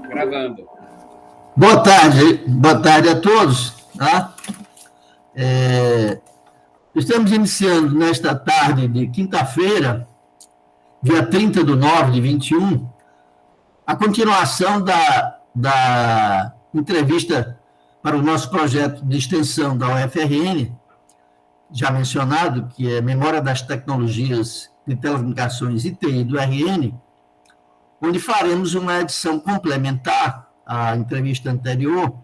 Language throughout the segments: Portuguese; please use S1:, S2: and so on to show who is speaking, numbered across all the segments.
S1: Gravando.
S2: Boa tarde a todos. Tá? Estamos iniciando nesta tarde de quinta-feira, dia 30/9 de 21, a continuação da entrevista para o nosso projeto de extensão da UFRN, já mencionado, que é Memória das Tecnologias de Telecomunicações e TI do RN, onde faremos uma edição complementar à entrevista anterior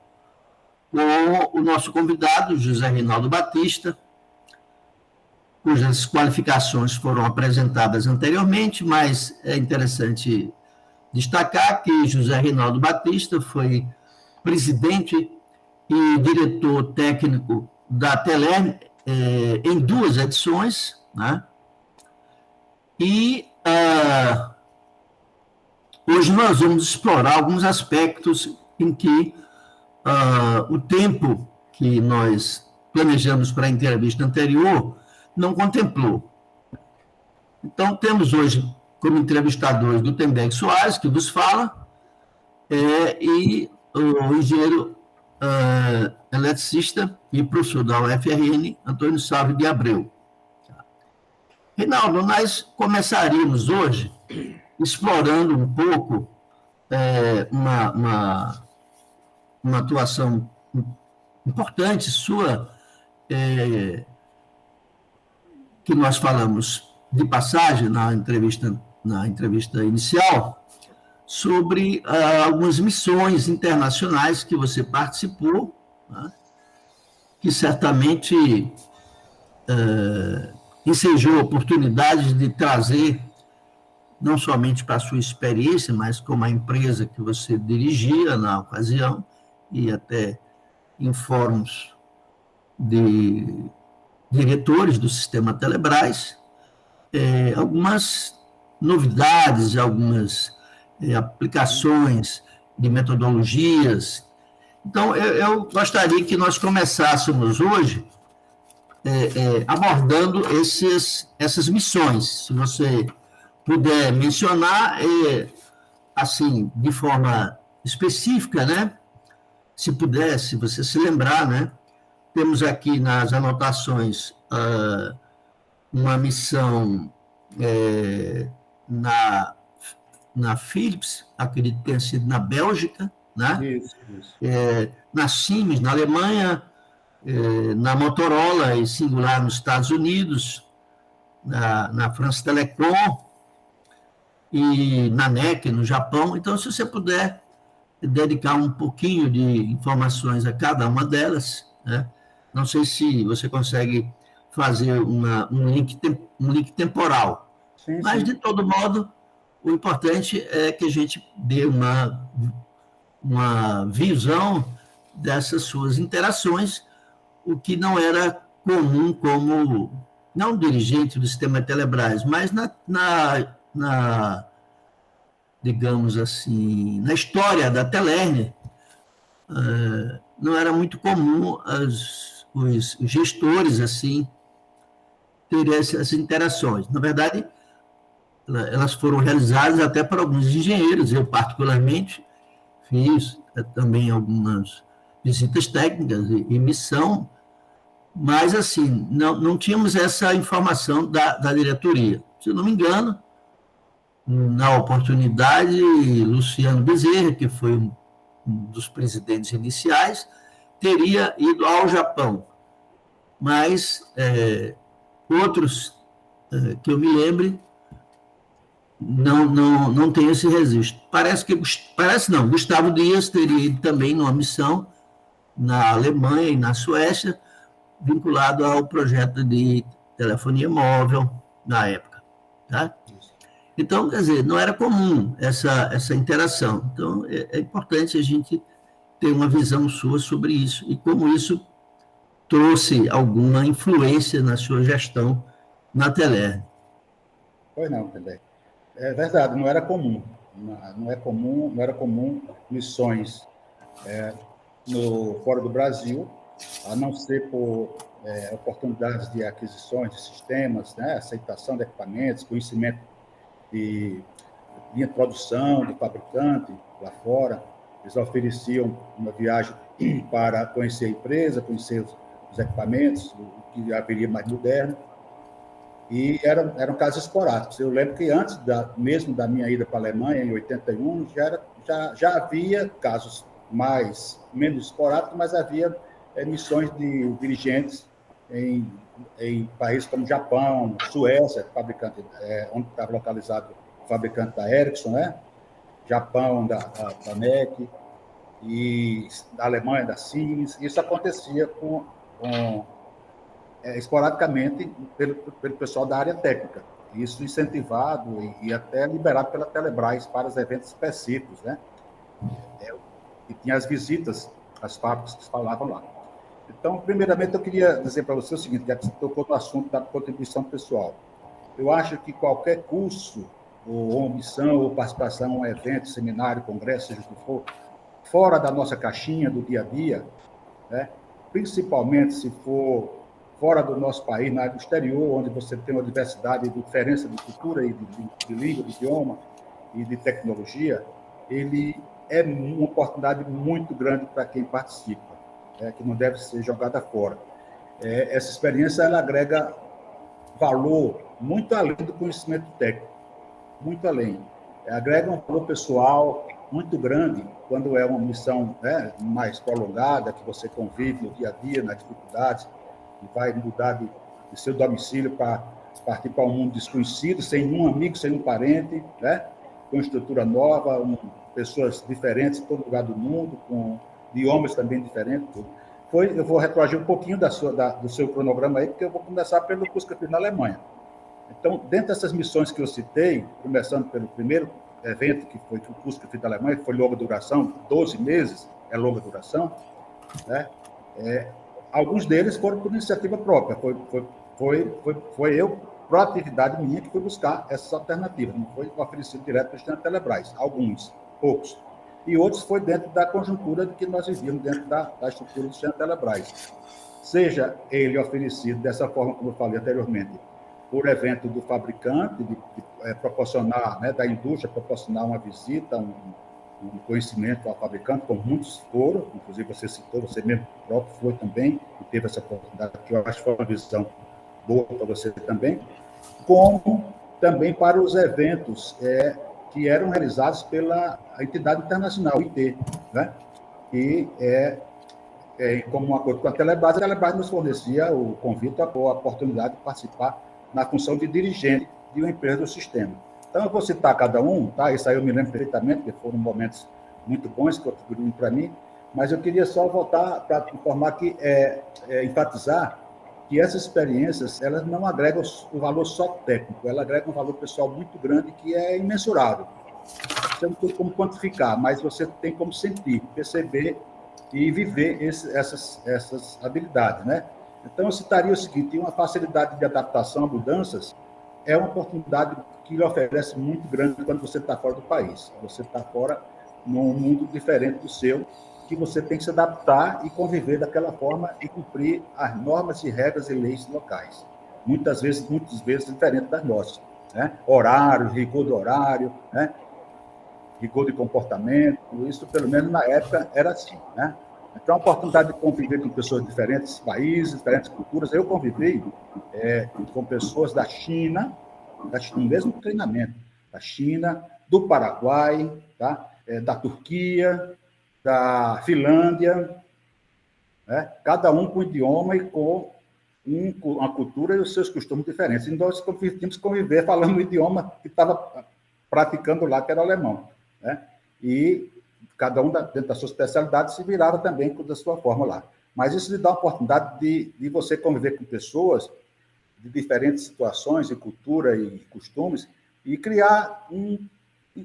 S2: com o nosso convidado, José Reinaldo Batista, cujas qualificações foram apresentadas anteriormente, mas é interessante destacar que José Reinaldo Batista foi presidente e diretor técnico da Telerm em 2 edições, né? E hoje nós vamos explorar alguns aspectos em que o tempo que nós planejamos para a entrevista anterior não contemplou. Então, temos hoje como entrevistadores Gutenberg Soares, que vos fala, e o engenheiro eletricista e professor da UFRN, Antônio Salve de Abreu. Reinaldo, nós começaríamos hoje explorando um pouco uma atuação importante sua, que nós falamos de passagem na entrevista inicial, sobre algumas missões internacionais que você participou, né, que certamente ensejou oportunidades de trazer, não somente para a sua experiência, mas como a empresa que você dirigia na ocasião, e até em fóruns de diretores do sistema Telebrás, algumas novidades, algumas aplicações de metodologias. Então, eu gostaria que nós começássemos hoje abordando essas missões. Se você puder mencionar, assim, de forma específica, né? Se puder, se você se lembrar, né? Temos aqui nas anotações uma missão na Philips, acredito que tenha sido na Bélgica, né?
S1: Isso.
S2: Na Siemens, na Alemanha, na Motorola e Singular nos Estados Unidos, na France Telecom e na NEC no Japão. Então, se você puder dedicar um pouquinho de informações a cada uma delas, né? Não sei se você consegue fazer um link temporal,
S1: Sim.
S2: Mas, de todo modo, o importante é que a gente dê uma visão dessas suas interações, o que não era comum como, não dirigente do sistema Telebrás, mas digamos assim, na história da Telerm, não era muito comum os gestores assim terem essas interações. Na verdade, elas foram realizadas até por alguns engenheiros. Eu, particularmente, fiz também algumas visitas técnicas e missão, mas, assim, não tínhamos essa informação da diretoria. Se não me engano, na oportunidade, Luciano Bezerra, que foi um dos presidentes iniciais, teria ido ao Japão. Mas outros que eu me lembre não tem esse registro. Parece não, Gustavo Dias teria ido também numa missão na Alemanha e na Suécia, vinculado ao projeto de telefonia móvel na época. Tá? Então, quer dizer, não era comum essa interação. Então, é importante a gente ter uma visão sua sobre isso e como isso trouxe alguma influência na sua gestão na Telerm.
S3: Pois não, também. É verdade, não era comum. Não era comum missões fora do Brasil, a não ser por oportunidades de aquisições de sistemas, né, aceitação de equipamentos, conhecimento de introdução de fabricante, lá fora. Eles ofereciam uma viagem para conhecer a empresa, conhecer os equipamentos, o que haveria mais moderno. E eram casos esporádicos. Eu lembro que antes mesmo da minha ida para a Alemanha, em 81, já havia casos menos esporádicos, mas havia missões de dirigentes em países como Japão, Suécia, fabricante, onde estava localizado o fabricante da Ericsson, né? Japão, da NEC, e da Alemanha, da Siemens. Isso acontecia esporadicamente pelo pessoal da área técnica. Isso incentivado e até liberado pela Telebrás para os eventos específicos, né? E tinha as visitas às fábricas que falavam lá. Então, primeiramente, eu queria dizer para você o seguinte, já que você tocou no assunto da contribuição pessoal. Eu acho que qualquer curso, ou missão, ou participação em um evento, seminário, congresso, seja o que for, fora da nossa caixinha do dia a dia, né? Principalmente se for fora do nosso país, na área do exterior, onde você tem uma diversidade de diferença de cultura e de língua, de idioma e de tecnologia, ele é uma oportunidade muito grande para quem participa, que não deve ser jogada fora. Essa experiência ela agrega valor muito além do conhecimento técnico, muito além. Agrega um valor pessoal muito grande quando é uma missão, né, mais prolongada, que você convive no dia a dia, nas dificuldades, e vai mudar de seu domicílio para partir para um mundo desconhecido, sem um amigo, sem um parente, né, com estrutura nova, pessoas diferentes em todo lugar do mundo, com idiomas também diferentes. Tudo. Eu vou retroagir um pouquinho do seu cronograma aí, porque eu vou começar pelo curso que eu fiz na Alemanha. Então, dentro dessas missões que eu citei, começando pelo primeiro evento, que foi o curso que eu fiz na Alemanha, que foi longa duração, 12 meses, é longa duração, né? Alguns deles foram por iniciativa própria, foi eu, proatividade minha, que fui buscar essas alternativas, não foi oferecido direto para a Telebrás, alguns, poucos. E outros foi dentro da conjuntura que nós vivíamos, dentro da estrutura do sistema Telebrás. Seja ele oferecido dessa forma, como eu falei anteriormente, por evento do fabricante, de proporcionar, né, da indústria, proporcionar uma visita, um conhecimento ao fabricante, como muitos foram, inclusive você citou, você mesmo próprio foi também, e teve essa oportunidade, que eu acho que foi uma visão boa para você também, como também para os eventos que eram realizados pela entidade internacional, IT, né? E como um acordo com a Telebrás nos fornecia o convite, a oportunidade de participar na função de dirigente de uma empresa do sistema. Então, eu vou citar cada um, tá? Isso aí eu me lembro perfeitamente, porque foram momentos muito bons que contribuíram para mim, mas eu queria só voltar para informar que, enfatizar que essas experiências, elas não agregam o valor só técnico, elas agregam um valor pessoal muito grande que é imensurável. Você não tem como quantificar, mas você tem como sentir, perceber e viver essas habilidades, né? Então, eu citaria o seguinte, uma facilidade de adaptação a mudanças é uma oportunidade que lhe oferece muito grande quando você está fora do país. Você está fora num mundo diferente do seu, que você tem que se adaptar e conviver daquela forma e cumprir as normas e regras e leis locais. Muitas vezes diferentes das nossas, né? Horário, rigor do horário, né? Rigor de comportamento, isso, pelo menos na época, era assim, né? Então, a oportunidade de conviver com pessoas de diferentes países, diferentes culturas. Eu convivi com pessoas da China, no mesmo treinamento, da China, do Paraguai, tá? Da Turquia, da Finlândia, né? Cada um com idioma e com uma cultura e os seus costumes diferentes. E nós tínhamos que conviver falando o idioma que estava praticando lá, que era o alemão, né? E cada um, dentro da sua especialidade, se virava também da sua forma lá. Mas isso lhe dá a oportunidade de você conviver com pessoas de diferentes situações e cultura e costumes e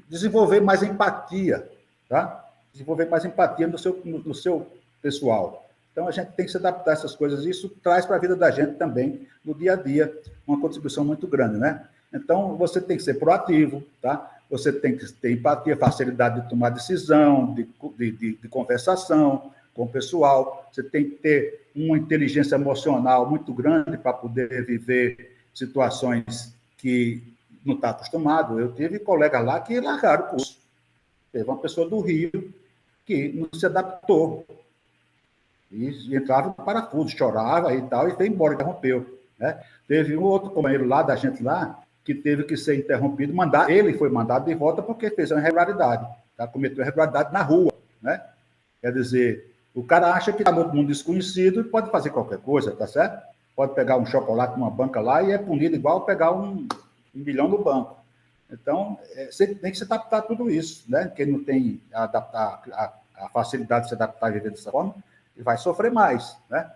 S3: desenvolver mais empatia, tá? Desenvolver mais empatia no seu pessoal. Então, a gente tem que se adaptar a essas coisas e isso traz para a vida da gente também, no dia a dia, uma contribuição muito grande, né? Então, você tem que ser proativo, tá? Você tem que ter empatia, facilidade de tomar decisão, de conversação com o pessoal. Você tem que ter uma inteligência emocional muito grande para poder viver situações que não está acostumado. Eu tive colegas lá que largaram o curso. Teve uma pessoa do Rio que não se adaptou. E entrava no parafuso, chorava e tal, e foi embora, interrompeu. Né? Teve um outro companheiro lá, da gente lá, que teve que ser interrompido, ele foi mandado de volta porque fez uma irregularidade, tá? Cometeu irregularidade na rua. Né? Quer dizer, o cara acha que está no mundo desconhecido e pode fazer qualquer coisa, tá certo? Pode pegar um chocolate numa banca lá e é punido igual pegar um milhão no banco. Então, você tem que se adaptar a tudo isso, né? Quem não tem a facilidade de se adaptar e viver dessa forma, vai sofrer mais, né?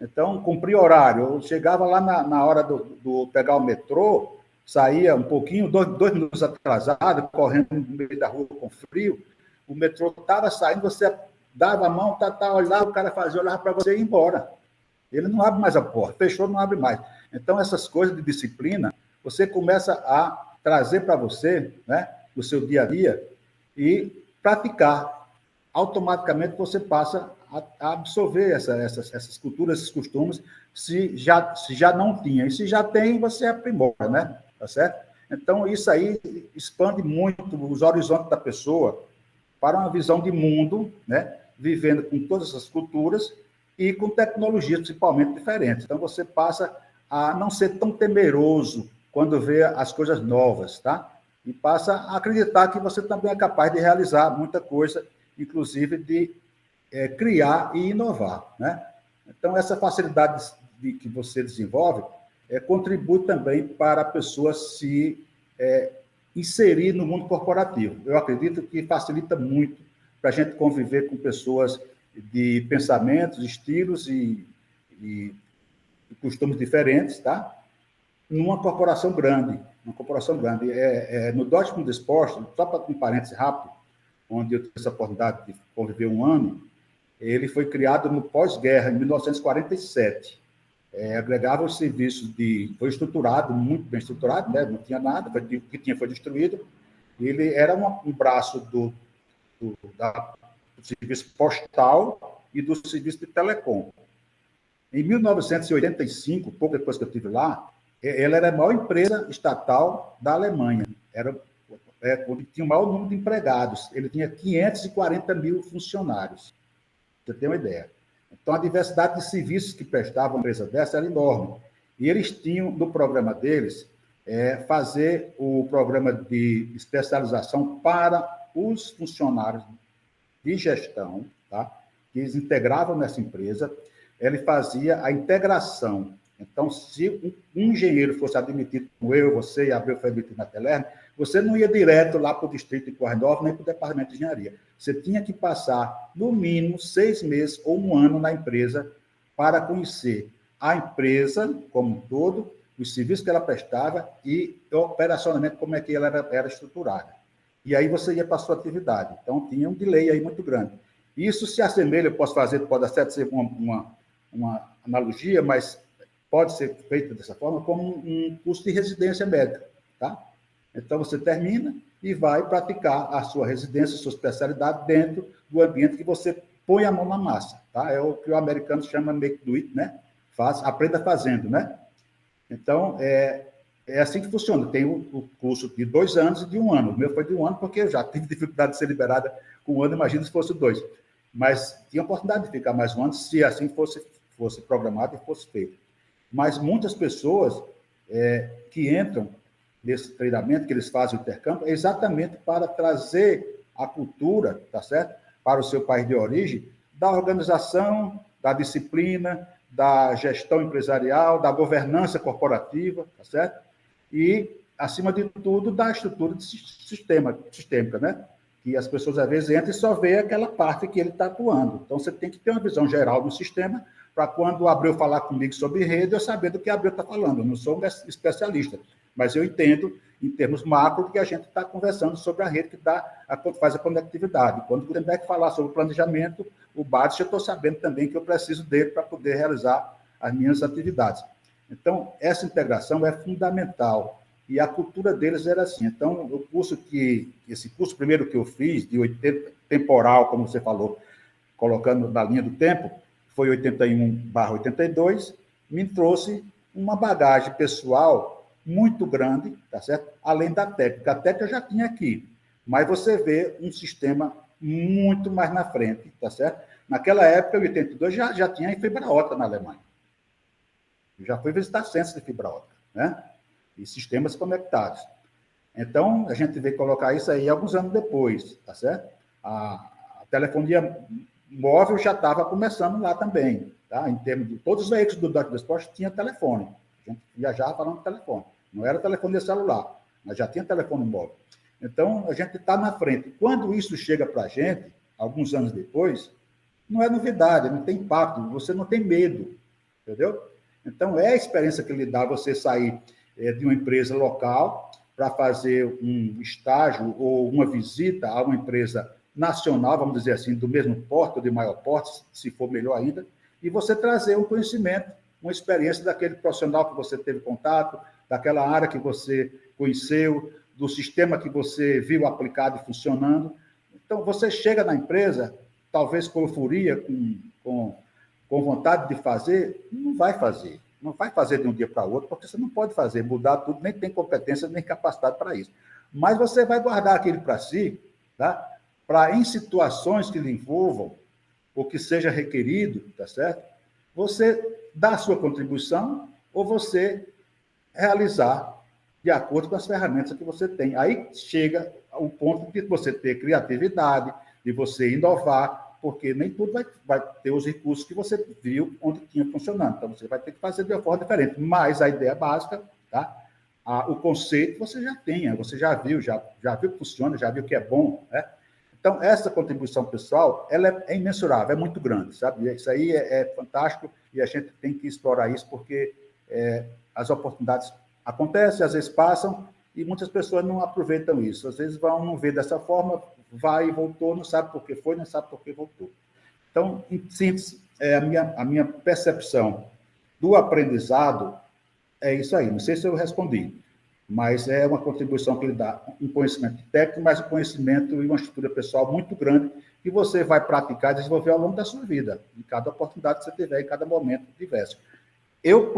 S3: Então, cumprir horário. Eu chegava lá na hora do pegar o metrô, saía um pouquinho, dois minutos atrasado, correndo no meio da rua com frio, o metrô estava saindo, você dava a mão, olhava, o cara fazia, olhava para você e ia embora. Ele não abre mais a porta, fechou, não abre mais. Então, essas coisas de disciplina, você começa a trazer para você, né, no seu dia a dia, e praticar. Automaticamente você passa a absorver essas culturas, esses costumes, se já não tinha. E se já tem, você aprimora, né? Tá certo? Então, isso aí expande muito os horizontes da pessoa para uma visão de mundo, né? Vivendo com todas essas culturas e com tecnologias principalmente diferentes. Então, você passa a não ser tão temeroso quando vê as coisas novas, tá? E passa a acreditar que você também é capaz de realizar muita coisa, inclusive de criar e inovar, né? Então, essa facilidade que você desenvolve contribui também para a pessoa se inserir no mundo corporativo. Eu acredito que facilita muito para a gente conviver com pessoas de pensamentos, estilos e costumes diferentes, tá? Numa corporação grande. No Dortmund Sport, só para um parênteses rápido, onde eu tive essa oportunidade de conviver um ano, ele foi criado no pós-guerra, em 1947. Agregava os serviços foi estruturado, muito bem estruturado, né? Não tinha nada, o que tinha foi destruído. Ele era um braço do serviço postal e do serviço de telecom. Em 1985, pouco depois que eu estive lá, ela era a maior empresa estatal da Alemanha. Onde tinha o maior número de empregados. Ele tinha 540 mil funcionários. Você tem uma ideia. Então, a diversidade de serviços que prestavam uma empresa dessa era enorme. E eles tinham, no programa deles, fazer o programa de especialização para os funcionários de gestão, tá? Que eles integravam nessa empresa. Ele fazia a integração. Então, se um engenheiro fosse admitido, como eu, você e Abreu foi admitido na Telerne, você não ia direto lá para o distrito de Corredor, nem para o departamento de engenharia. Você tinha que passar, no mínimo, 6 meses ou 1 ano na empresa para conhecer a empresa como um todo, os serviços que ela prestava e operacionalmente como é que ela era estruturada. E aí você ia para a sua atividade. Então, tinha um delay aí muito grande. Isso se assemelha, pode até ser uma analogia, mas pode ser feito dessa forma, como um curso de residência médica, tá? Então, você termina e vai praticar a sua residência, a sua especialidade dentro do ambiente que você põe a mão na massa, tá? É o que o americano chama make do it, né? Aprenda fazendo, né? Então, é assim que funciona. Tem o curso de 2 anos e de 1 ano. O meu foi de 1 ano, porque eu já tive dificuldade de ser liberada com 1 ano, imagina se fosse 2. Mas tinha a oportunidade de ficar mais 1 ano, se assim fosse programado e fosse feito. Mas muitas pessoas que entram nesse treinamento, que eles fazem o intercâmbio, é exatamente para trazer a cultura, tá certo? Para o seu país de origem, da organização, da disciplina, da gestão empresarial, da governança corporativa, tá certo? E, acima de tudo, da estrutura sistêmica, né? Que as pessoas, às vezes, entram e só vê aquela parte que ele está atuando. Então, você tem que ter uma visão geral do sistema para quando o Abreu falar comigo sobre rede, eu saber do que o Abreu está falando. Eu não sou um especialista, mas eu entendo, em termos macro, que a gente está conversando sobre a rede que faz a conectividade. Quando o Gutenberg falar sobre o planejamento, o básico, eu estou sabendo também que eu preciso dele para poder realizar as minhas atividades. Então, essa integração é fundamental. E a cultura deles era assim. Então, esse curso primeiro que eu fiz, de 80, temporal, como você falou, colocando na linha do tempo, foi 81/82, me trouxe uma bagagem pessoal muito grande, tá certo? Além da técnica. A técnica eu já tinha aqui, Mas você vê um sistema muito mais na frente, tá certo? Naquela época, em 82, já tinha fibra ótica na Alemanha. Eu já fui visitar centros de fibra ótica, né? E sistemas conectados. Então, a gente veio colocar isso aí alguns anos depois, tá certo? A telefonia móvel já estava começando lá também, tá? Em termos de todos os veículos do Dodge Sport tinha telefone. A gente viajava falando de telefone. Não era telefonia celular, mas já tinha telefone móvel. Então, a gente está na frente. Quando isso chega para a gente, alguns anos depois, não é novidade, não tem impacto, você não tem medo, entendeu? Então, é a experiência que lhe dá você sair de uma empresa local para fazer um estágio ou uma visita a uma empresa nacional, vamos dizer assim, do mesmo porte ou de maior porte, se for melhor ainda, e você trazer um conhecimento, uma experiência daquele profissional que você teve contato, daquela área que você conheceu, do sistema que você viu aplicado e funcionando. Então, você chega na empresa, talvez com euforia, com vontade de fazer, não vai fazer. Não vai fazer de um dia para o outro, porque você não pode fazer, mudar tudo, nem tem competência, nem capacidade para isso. Mas você vai guardar aquilo para si, tá? Para em situações que lhe envolvam, ou que seja requerido, tá certo? Você dá a sua contribuição ou você realizar de acordo com as ferramentas que você tem. Aí chega o ponto de você ter criatividade, de você inovar, porque nem tudo vai ter os recursos que você viu onde tinha funcionando. Então, você vai ter que fazer de uma forma diferente. Mas a ideia básica, tá? O conceito você já tem, você já viu que funciona, já viu que é bom, né? Então, essa contribuição pessoal, ela é imensurável, é muito grande, sabe? Isso aí é fantástico e a gente tem que explorar isso porque as oportunidades acontecem, às vezes passam e muitas pessoas não aproveitam isso. Às vezes vão não ver dessa forma, vai e voltou, não sabe por que foi, não sabe por que voltou. Então, em síntese, a minha percepção do aprendizado é isso aí. Não sei se eu respondi, mas é uma contribuição que lhe dá um conhecimento técnico, mas um conhecimento e uma estrutura pessoal muito grande que você vai praticar e desenvolver ao longo da sua vida, em cada oportunidade que você tiver, em cada momento diverso. Eu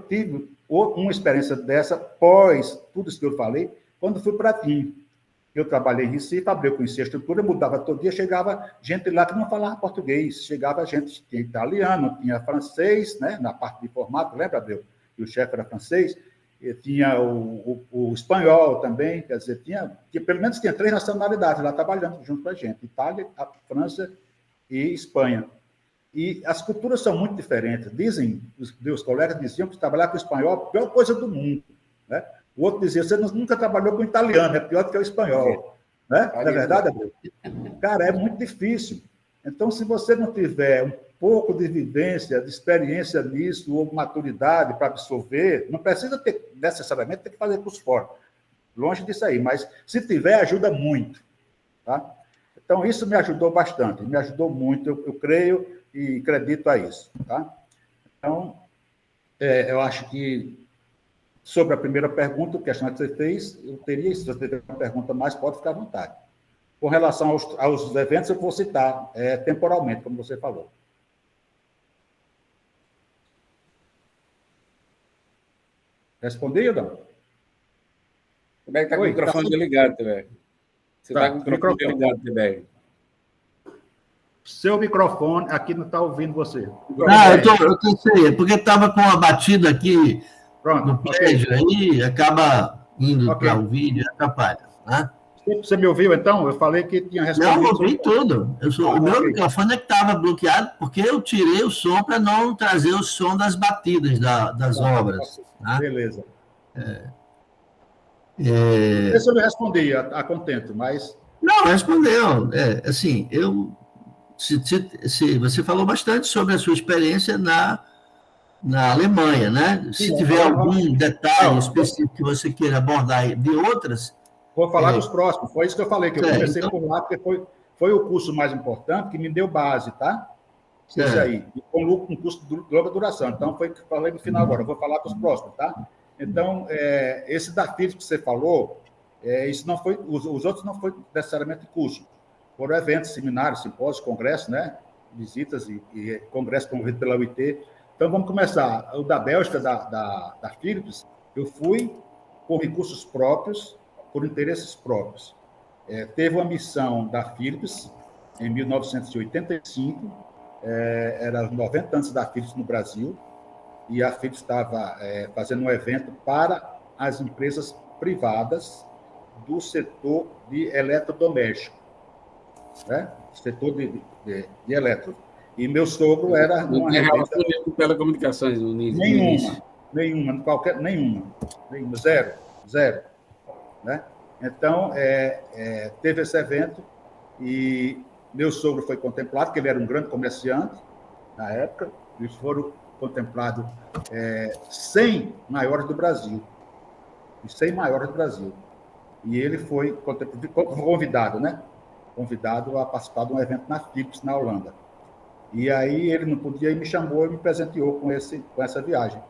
S3: tive uma experiência dessa pós tudo isso que eu falei, quando fui para TIM. Eu trabalhei em Recife, eu conhecia a estrutura, mudava todo dia, chegava gente lá que não falava português, chegava gente, tinha italiano, tinha francês, né, na parte de informática, lembra, Abreu? E o chefe era francês, e tinha o espanhol também, quer dizer, pelo menos tinha 3 nacionalidades lá trabalhando junto com a gente, Itália, a França e Espanha. E as culturas são muito diferentes. Dizem, os colegas diziam que trabalhar com espanhol é a pior coisa do mundo, né? O outro dizia, você nunca trabalhou com italiano, é pior do que o espanhol. Né? Não é verdade, Abreu? Cara, é muito difícil. Então, se você não tiver um pouco de vivência, de experiência nisso, ou maturidade para absorver, não precisa necessariamente ter que fazer curso fora. Longe disso aí, mas se tiver, ajuda muito. Tá? Então, isso me ajudou bastante, me ajudou muito, eu creio e acredito a isso. Tá? Então, eu acho que sobre a primeira pergunta, o questionário que você fez, eu teria, se você tiver uma pergunta mais, pode ficar à vontade. Com relação aos eventos, eu vou citar temporalmente, como você falou. Respondi ou não?
S1: Como é que está com o microfone desligado, Tibério? Você está com o microfone desligado, Tibério.
S3: Seu microfone, aqui não está ouvindo você.
S2: Eu sei, porque estava com uma batida aqui. Pronto, no prédio aí, acaba indo para o vídeo e atrapalha. Né?
S3: Você me ouviu, então? Eu falei que tinha respondido.
S2: Não, eu ouvi tudo. O meu microfone é que estava bloqueado, porque eu tirei o som para não trazer o som das batidas das obras. Tá?
S3: Beleza. Não sei se eu me respondi a contento, mas...
S2: Não, respondeu. Assim, se você falou bastante sobre a sua experiência na Alemanha, né? Se tiver algum detalhe específico que você queira abordar de outras...
S3: Vou falar dos próximos. Foi isso que eu falei, que eu comecei por lá, porque foi o curso mais importante que me deu base, tá? Esse aí. Com um curso de longa duração. Então, foi o que eu falei no final agora. Eu vou falar dos próximos, tá? Então, esse da Philips que você falou, isso não foi... Os outros não foi necessariamente curso. Foram eventos, seminários, simpósios, congressos, né? Visitas e congressos promovidos pela UIT. Então, vamos começar. O da Bélgica, da Philips, eu fui com recursos próprios, por interesses próprios. teve uma missão da Philips em 1985, era os 90 anos da Philips no Brasil, e a Philips estava fazendo um evento para as empresas privadas do setor de eletrodoméstico, né? Setor de eletro. E meu sogro era
S1: não
S3: uma
S1: tem
S3: revista...
S1: relação com telecomunicações no início.
S3: Nenhuma, zero, né? Então, teve esse evento e meu sogro foi contemplado, porque ele era um grande comerciante na época, eles foram contemplados 100 maiores do Brasil, os 100 maiores do Brasil. E ele foi convidado, né? Convidado a participar de um evento na Philips, na Holanda. E aí ele não podia e me chamou e me presenteou com essa viagem.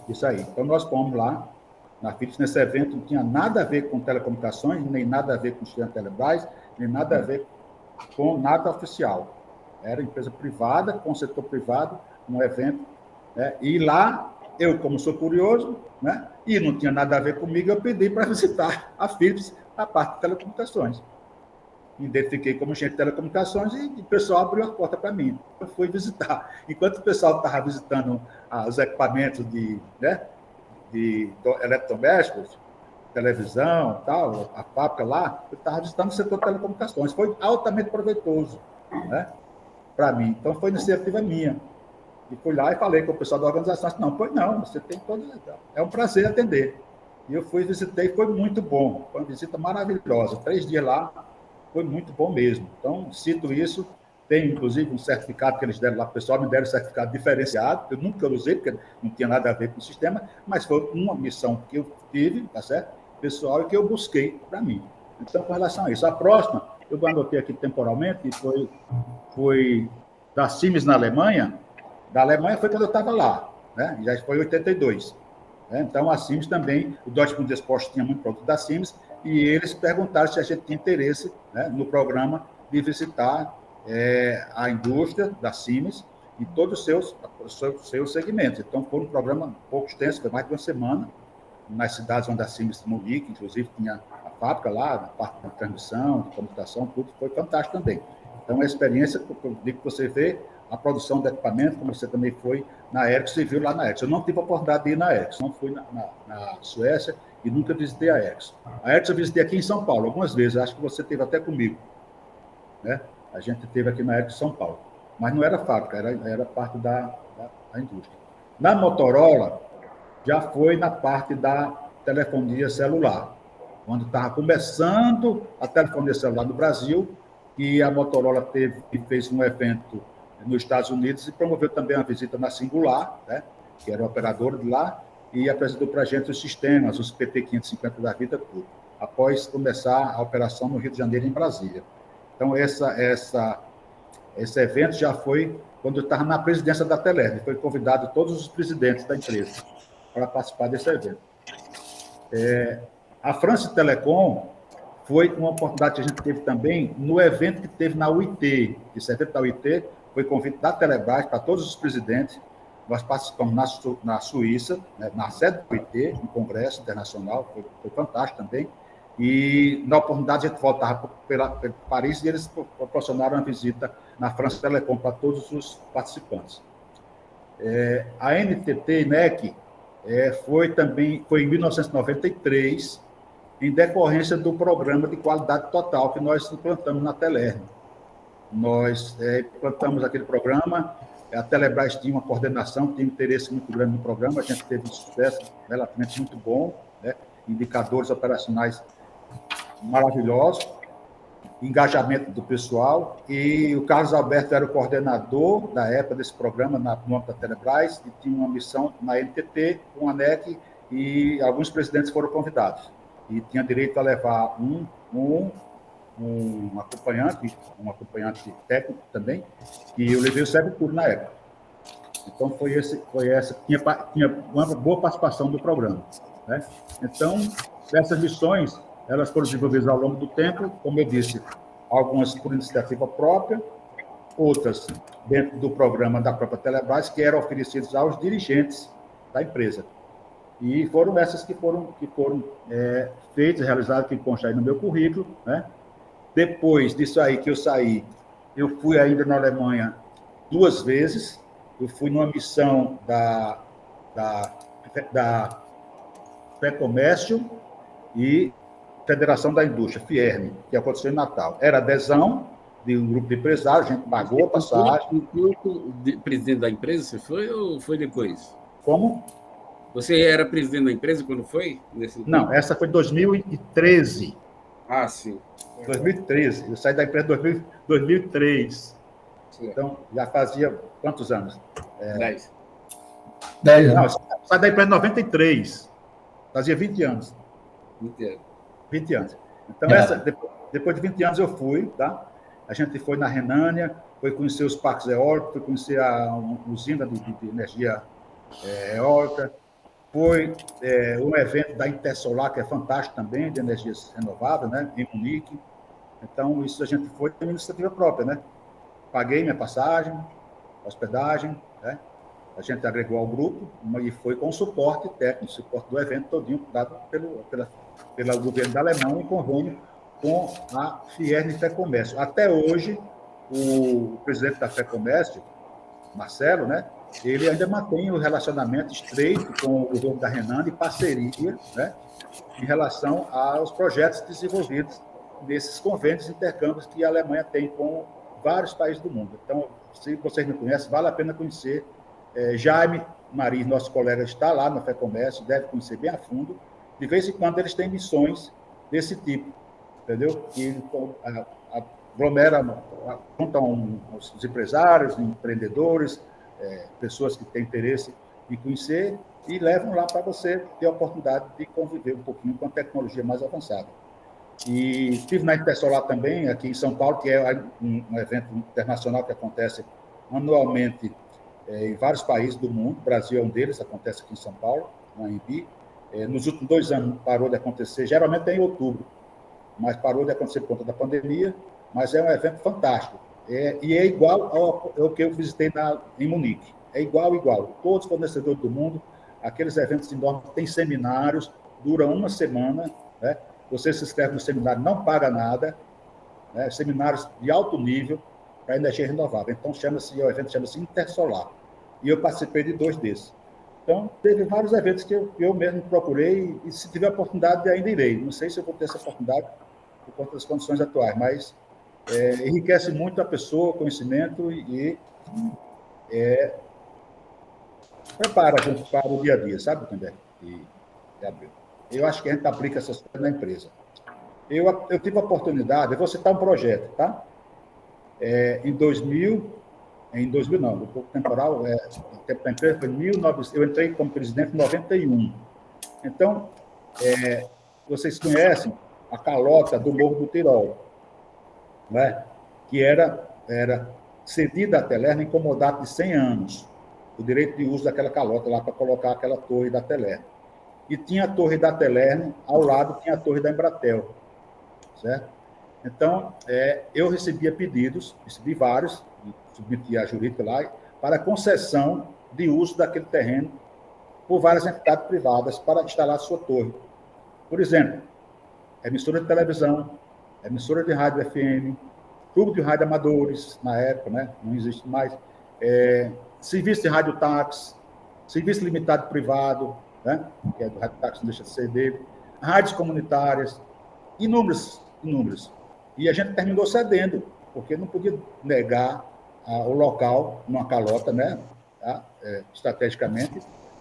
S3: Isso aí. Então, nós fomos lá, na Philips, nesse evento, não tinha nada a ver com telecomunicações, nem nada a ver com o Telebrás, nem nada a ver com nada oficial. Era empresa privada, com o setor privado, um evento. Né? E lá, eu, como sou curioso, né? E não tinha nada a ver comigo, eu pedi para visitar a Philips, a parte de telecomunicações. Me identifiquei como engenheiro de telecomunicações e o pessoal abriu a porta para mim. Eu fui visitar. Enquanto o pessoal estava visitando os equipamentos de eletrodomésticos, televisão, tal, a fábrica lá, eu estava visitando o setor de telecomunicações. Foi altamente proveitoso, né, para mim. Então, foi iniciativa minha. E fui lá e falei com o pessoal da organização, não, pois não, você tem todo... É um prazer atender. E eu fui, visitei, foi muito bom. Foi uma visita maravilhosa. 3 dias lá, foi muito bom mesmo. Então, cito isso. Tem, inclusive, um certificado que eles deram lá para o pessoal, me deram um certificado diferenciado, que eu nunca usei, porque não tinha nada a ver com o sistema, mas foi uma missão que eu tive, tá certo? Pessoal, e que eu busquei para mim. Então, com relação a isso. A próxima, eu anotei aqui temporalmente, foi da Siemens na Alemanha. Da Alemanha foi quando eu estava lá, né? Já foi em 82. Né? Então, a Siemens também, o Deutsche Bundespost tinha muito produto da Siemens, e eles perguntaram se a gente tinha interesse, né, no programa de visitar a indústria da Siemens e todos os seus segmentos. Então, foi um programa um pouco extenso, foi mais de uma semana, nas cidades onde a Siemens Munique, inclusive, tinha a fábrica lá, na parte de transmissão, de computação, tudo foi fantástico também. Então, a experiência, eu digo que você vê a produção de equipamento, como você também foi na Ericsson e viu lá na Ericsson. Eu não tive a oportunidade de ir na Ericsson, não fui na Suécia e nunca visitei a Ericsson. A Ericsson eu visitei aqui em São Paulo algumas vezes, acho que você esteve até comigo, né? A gente esteve aqui na Ericsson São Paulo, mas não era fábrica, era parte da indústria. Na Motorola, já foi na parte da telefonia celular, quando estava começando a telefonia celular no Brasil, e a Motorola fez um evento nos Estados Unidos e promoveu também uma visita na Singular, né, que era o operador de lá, e apresentou para a gente os sistemas, os PT550 da vida, tudo, após começar a operação no Rio de Janeiro, em Brasília. Então, esse evento já foi quando eu estava na presidência da Telerd, foi convidado todos os presidentes da empresa para participar desse evento. A France Telecom foi uma oportunidade que a gente teve também no evento que teve na UIT. Esse evento da UIT foi convite da Telebrás para todos os presidentes. Nós participamos na Suíça, né, na sede do UIT, um congresso internacional, foi fantástico também. E, na oportunidade, a gente voltava para Paris e eles proporcionaram uma visita na France Telecom para todos os participantes. A NTT NEC foi em 1993, em decorrência do programa de qualidade total que nós implantamos na Telerm. Nós implantamos aquele programa, a Telebrás tinha uma coordenação, tinha um interesse muito grande no programa, a gente teve um sucesso relativamente muito bom, né? Indicadores operacionais maravilhosos, engajamento do pessoal, e o Carlos Alberto era o coordenador da época desse programa no âmbito da Telebrás, e tinha uma missão na NTT, com a NEC, e alguns presidentes foram convidados. E tinha direito a levar um acompanhante técnico também, e eu levei o Sebtur na época. Então, foi essa, tinha uma boa participação do programa, né? Então, essas missões, elas foram desenvolvidas ao longo do tempo, como eu disse, algumas por iniciativa própria, outras dentro do programa da própria Telebrás, que eram oferecidas aos dirigentes da empresa. E foram essas que foram feitas, realizadas, que consta aí no meu currículo, né? Depois disso aí que eu saí, eu fui ainda na Alemanha 2 vezes. Eu fui numa missão da FEComércio e Federação da Indústria, FIERN, que aconteceu em Natal. Era adesão de um grupo de empresários, a gente pagou a passagem.
S1: Enquanto presidente da empresa, você foi ou foi depois?
S3: Como?
S1: Você era presidente da empresa quando foi?
S3: Não, essa foi 2013.
S1: Ah, sim.
S3: 2013. Eu saí da empresa em 2003.
S1: Sim.
S3: Então, já fazia quantos anos?
S1: 10.
S2: 10
S3: Não,
S2: anos.
S3: saí da empresa em 93. Fazia 20 anos.
S1: Entendo.
S3: 20 anos. Então, depois de 20 anos eu fui, tá? A gente foi na Renânia, foi conhecer os parques eólicos, foi conhecer a usina de energia eólica, foi um evento da Intersolar, que é fantástico também, de energias renováveis, né? Em Munique. Então, isso a gente foi por iniciativa própria, né? Paguei minha passagem, hospedagem, né? A gente agregou ao grupo e foi com suporte técnico, suporte do evento todinho, dado pelo governo da Alemanha, em convênio com a FIERN FEComércio. Até hoje, o presidente da FEComércio, Marcelo, né, ele ainda mantém o relacionamento estreito com o governo da Renânia e parceria, né, em relação aos projetos desenvolvidos nesses convênios e intercâmbios que a Alemanha tem com vários países do mundo. Então, se vocês não conhecem, vale a pena conhecer. Jaime Maris, nosso colega, está lá no FEComércio, deve conhecer bem a fundo. De vez em quando eles têm missões desse tipo, entendeu? Que aglomeram, juntam os empresários, empreendedores, pessoas que têm interesse em conhecer e levam lá para você ter a oportunidade de conviver um pouquinho com a tecnologia mais avançada. E estive na Intersolar também, aqui em São Paulo, que é um evento internacional que acontece anualmente em vários países do mundo. O Brasil é um deles, acontece aqui em São Paulo, na ANB. Nos últimos 2 anos parou de acontecer, geralmente é em outubro, mas parou de acontecer por conta da pandemia, mas é um evento fantástico. E é igual ao que eu visitei em Munique. É igual. Todos os fornecedores do mundo, aqueles eventos enormes, tem seminários, duram 1 semana, né? Você se inscreve no seminário, não paga nada, né? Seminários de alto nível para energia renovável. Então, o evento chama-se Intersolar. E eu participei de 2 desses. Então, teve vários eventos que eu mesmo procurei e, se tiver oportunidade, ainda irei. Não sei se eu vou ter essa oportunidade por conta das condições atuais, mas enriquece muito a pessoa, o conhecimento e prepara a gente para o dia a dia, sabe, Tandé? Eu acho que a gente aplica essas coisas na empresa. Eu tive a oportunidade, eu vou citar um projeto, tá? Em 2000 não, no pouco temporal, o tempo da empresa foi 1900, eu entrei como presidente em 91. Então, vocês conhecem a calota do Morro do Tirol, né? Que era cedida à Telerna em comodato de 100 anos, o direito de uso daquela calota lá para colocar aquela torre da Telerna. E tinha a torre da Telerna, ao lado tinha a torre da Embratel, certo? Então, eu recebi vários, submeti a jurídica lá, para concessão de uso daquele terreno por várias entidades privadas para instalar sua torre. Por exemplo, emissora de televisão, emissora de rádio FM, clube de rádio amadores, na época, né? Não existe mais, serviço de rádio táxi, serviço limitado privado, né? Que é do rádio táxi, não deixa de ser dele, rádios comunitárias, inúmeros. E a gente terminou cedendo, porque não podia negar o local, numa calota, né, tá? Estrategicamente,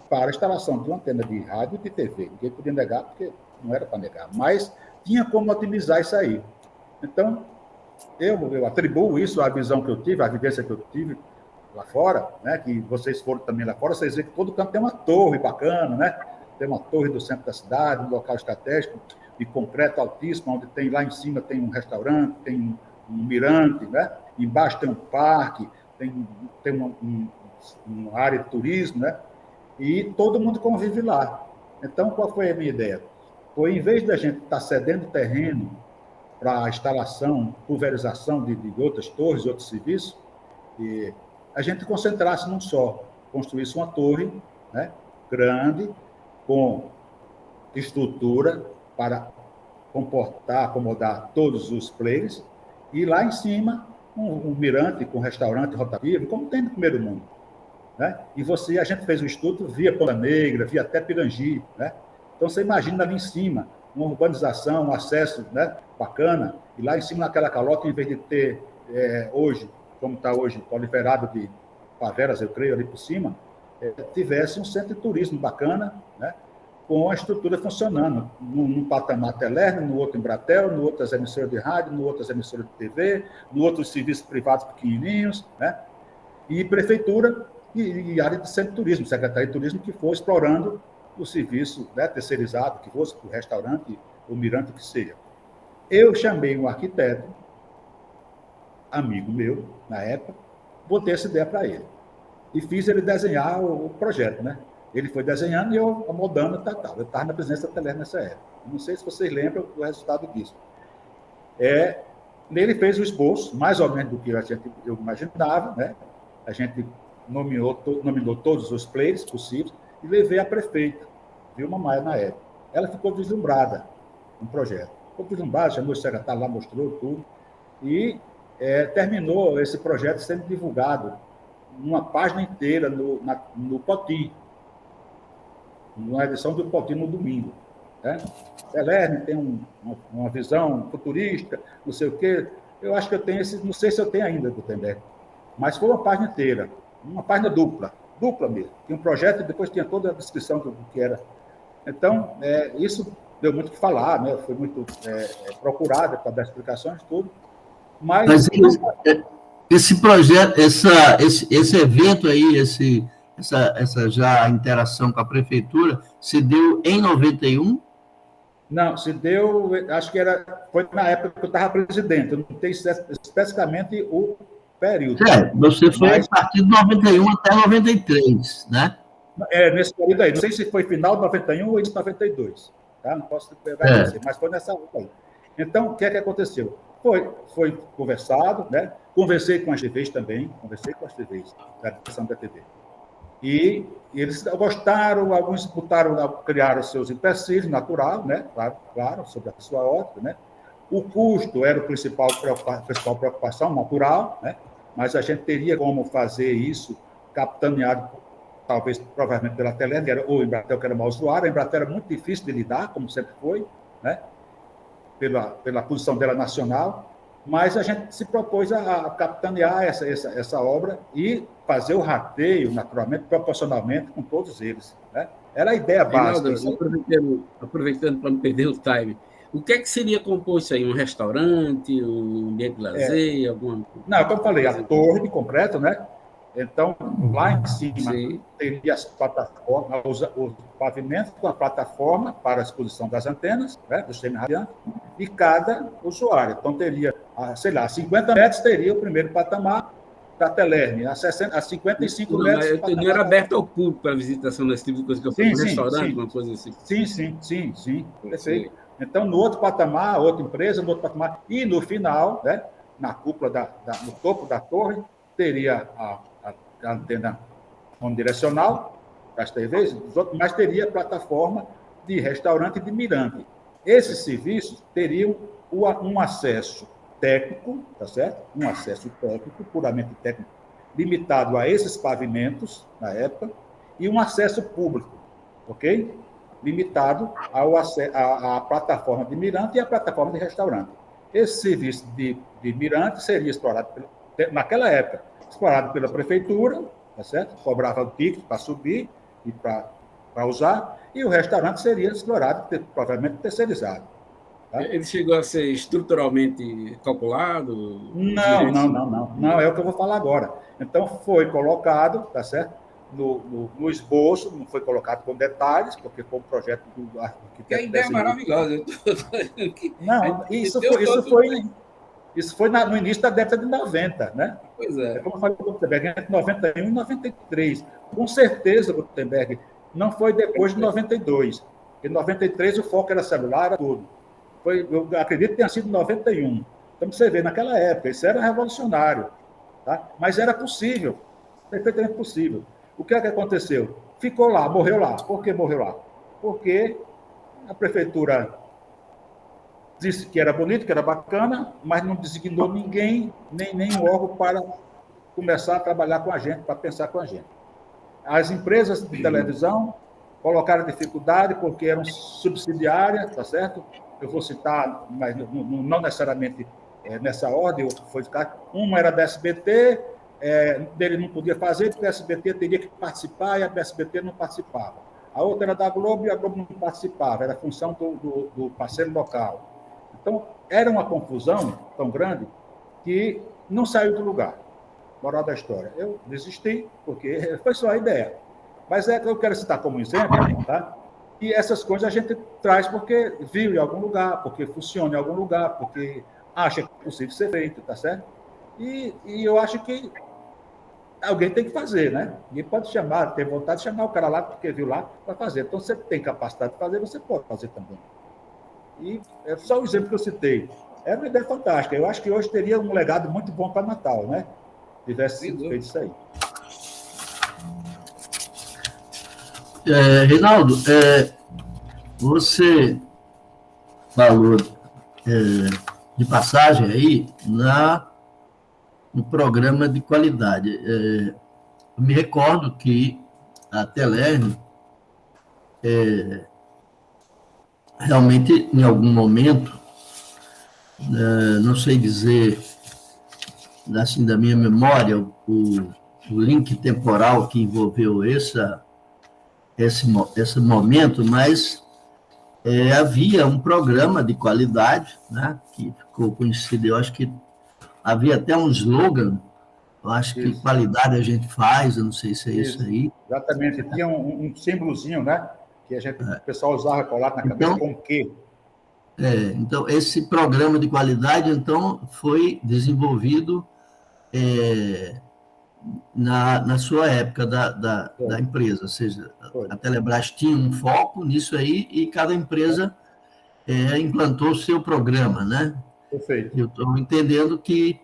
S3: para a instalação de uma antena de rádio e de TV. Ninguém podia negar, porque não era para negar, mas tinha como otimizar isso aí. Então, eu atribuo isso à visão que eu tive, à vivência que eu tive lá fora, né, que vocês foram também lá fora, vocês veem que todo canto tem uma torre bacana, né? Tem uma torre do centro da cidade, um local estratégico, de concreto altíssimo, onde tem lá em cima tem um restaurante, tem um mirante, né? Embaixo tem um parque, tem uma área de turismo, né? E todo mundo convive lá. Então, qual foi a minha ideia? Foi, em vez da gente estar cedendo terreno para a instalação, pulverização de outras torres, outros serviços, a gente concentrasse num só, construísse uma torre, né? Grande, com estrutura para acomodar todos os players, e lá em cima um mirante com restaurante rotativo, como tem no primeiro mundo. Né? E a gente fez um estudo via Ponta Negra, via até Pirangi. Né? Então, você imagina ali em cima, uma urbanização, um acesso, né, bacana, e lá em cima, naquela calota, em vez de ter hoje, como está hoje, proliferado de favelas, eu creio, ali por cima, tivesse um centro de turismo bacana, né, com a estrutura funcionando, num patamar Telerme, no outro Embratel, no outro as emissoras de rádio, no outro as emissoras de TV, no outro os serviços privados pequenininhos, né, e prefeitura e área de centro de turismo, secretaria de turismo, que for explorando o serviço, né, terceirizado, que fosse o restaurante, o mirante, que seja. Eu chamei um arquiteto, amigo meu, na época, botei essa ideia para ele. E fiz ele desenhar o projeto, né? Ele foi desenhando e eu moldando, tal. Eu estava na presidência da Telerme nessa época. Não sei se vocês lembram do resultado disso. Ele fez o esboço, mais ou menos do que eu imaginava, né? A gente nominou todos os players possíveis e levei a prefeita, Vilma Maia, na época. Ela ficou deslumbrada no projeto. Ficou deslumbrada, chamou o secretário lá, mostrou tudo. E terminou esse projeto sendo divulgado numa página inteira no Poti, numa edição do Poti no domingo. Né? Telerme tem uma visão futurista, não sei o quê. Eu acho que eu tenho não sei se eu tenho ainda, Gutenberg, mas foi uma página inteira, uma página dupla mesmo. Tinha um projeto e depois tinha toda a descrição do que era. Então, isso deu muito o que falar, né? Foi muito procurado para dar explicações, tudo. Mas
S2: esse projeto, esse evento aí, essa já interação com a prefeitura, se deu em 91?
S3: Não, se deu, acho que foi na época que eu estava presidente, eu não tenho especificamente o período.
S2: Você foi a partir de 91 até 93, né?
S3: Nesse período aí, não sei se foi final de 91 ou início de 92, tá? Não posso pegar dizer, mas foi nessa época aí. Então, o que é que aconteceu? Foi conversado, né? Conversei com as TVs também, da direção da TV. E eles gostaram, alguns criaram seus empecilhos, natural, né? Claro, sobre a sua ótica, né? O custo era a principal preocupação, natural, né? Mas a gente teria como fazer isso capitaneado, provavelmente pela Telerme, ou o Embratel, que era mau usuário. A Embratel era muito difícil de lidar, como sempre foi, né? Pela posição dela nacional, mas a gente se propôs a capitanear essa obra e fazer o rateio, naturalmente, proporcionalmente com todos eles. Né? Era a ideia básica.
S1: Aproveitando para não perder o time, o que é que seria compor isso aí? Um restaurante, um ambiente de lazer, alguma coisa?
S3: Não, como eu falei, a torre de concreto, né? Então, lá em cima, teria as plataformas, os pavimentos com a plataforma para a exposição das antenas, né, do semi-radiante, e cada usuário. Então, teria, sei lá, 50 metros teria o primeiro patamar da Telerme, a 55 metros...
S1: Não era aberto ao público para visitação desse tipo de coisa, que eu falei, um restaurante, uma coisa assim.
S3: Sim, perfeito. Então, no outro patamar, outra empresa, no outro patamar, e no final, né, na cúpula, no topo da torre, teria a antena omnidirecional das TVs, mas teria plataforma de restaurante e de mirante. Esses serviços teriam um acesso técnico, tá certo? Um acesso técnico, puramente técnico, limitado a esses pavimentos, na época, e um acesso público, ok? Limitado à plataforma de mirante e à plataforma de restaurante. Esse serviço de mirante seria explorado, naquela época, explorado pela prefeitura, tá certo? Cobrava o ticket para subir e para usar, e o restaurante seria explorado, provavelmente terceirizado.
S1: Tá? Ele chegou a ser estruturalmente calculado?
S3: Não, é o que eu vou falar agora. Então, foi colocado, tá certo? No esboço, não foi colocado com detalhes, porque foi um projeto do arquiteto.
S1: Que a ideia é maravilhosa.
S3: Não, isso foi no início da década de 90, né?
S1: Pois é.
S3: Como eu falei para o Gutenberg, entre 91 e 93. Com certeza, Gutenberg, não foi depois de 92. Em 93, o foco era celular, era tudo. Eu acredito que tenha sido em 91. Então, você vê, naquela época, isso era revolucionário. Tá? Mas era possível, perfeitamente possível. O que é que aconteceu? Ficou lá, morreu lá. Por que morreu lá? porque a prefeitura disse que era bonito, que era bacana, mas não designou ninguém, nem um órgão para começar a trabalhar com a gente, para pensar com a gente. As empresas de televisão colocaram dificuldade porque eram subsidiárias, tá certo? Eu vou citar, mas não necessariamente nessa ordem, foi ficar. Uma era da SBT, dele não podia fazer, porque a SBT teria que participar e a SBT não participava. A outra era da Globo e a Globo não participava, era função do parceiro local. Então, era uma confusão tão grande que não saiu do lugar. Moral da história. Eu desisti, porque foi só a ideia. Mas eu quero citar como exemplo, tá? E essas coisas a gente traz porque viu em algum lugar, porque funciona em algum lugar, porque acha que é possível ser feito, tá certo? E eu acho que alguém tem que fazer, né? Ninguém pode chamar, ter vontade de chamar o cara lá, porque viu lá, para fazer. Então, você tem capacidade de fazer, você pode fazer também. E é só o exemplo que eu citei. É uma ideia fantástica. Eu acho que hoje teria um legado muito bom para Natal, né? Se tivesse sido feito isso aí.
S2: Reinaldo, você falou de passagem aí no programa de qualidade. Eu me recordo que a Telerme realmente, em algum momento, não sei dizer, assim, da minha memória, o link temporal que envolveu esse momento, mas havia um programa de qualidade, né, que ficou conhecido. Eu acho que havia até um slogan, eu acho que qualidade a gente faz, eu não sei se é isso aí.
S3: Exatamente, tinha um símbolozinho, né, que o pessoal usava colado na cabeça, com o quê?
S2: Então, esse programa de qualidade, então, foi desenvolvido na sua época da empresa, ou seja, a Telebrás tinha um foco nisso aí e cada empresa implantou o seu programa, né?
S3: Perfeito.
S2: Eu estou entendendo que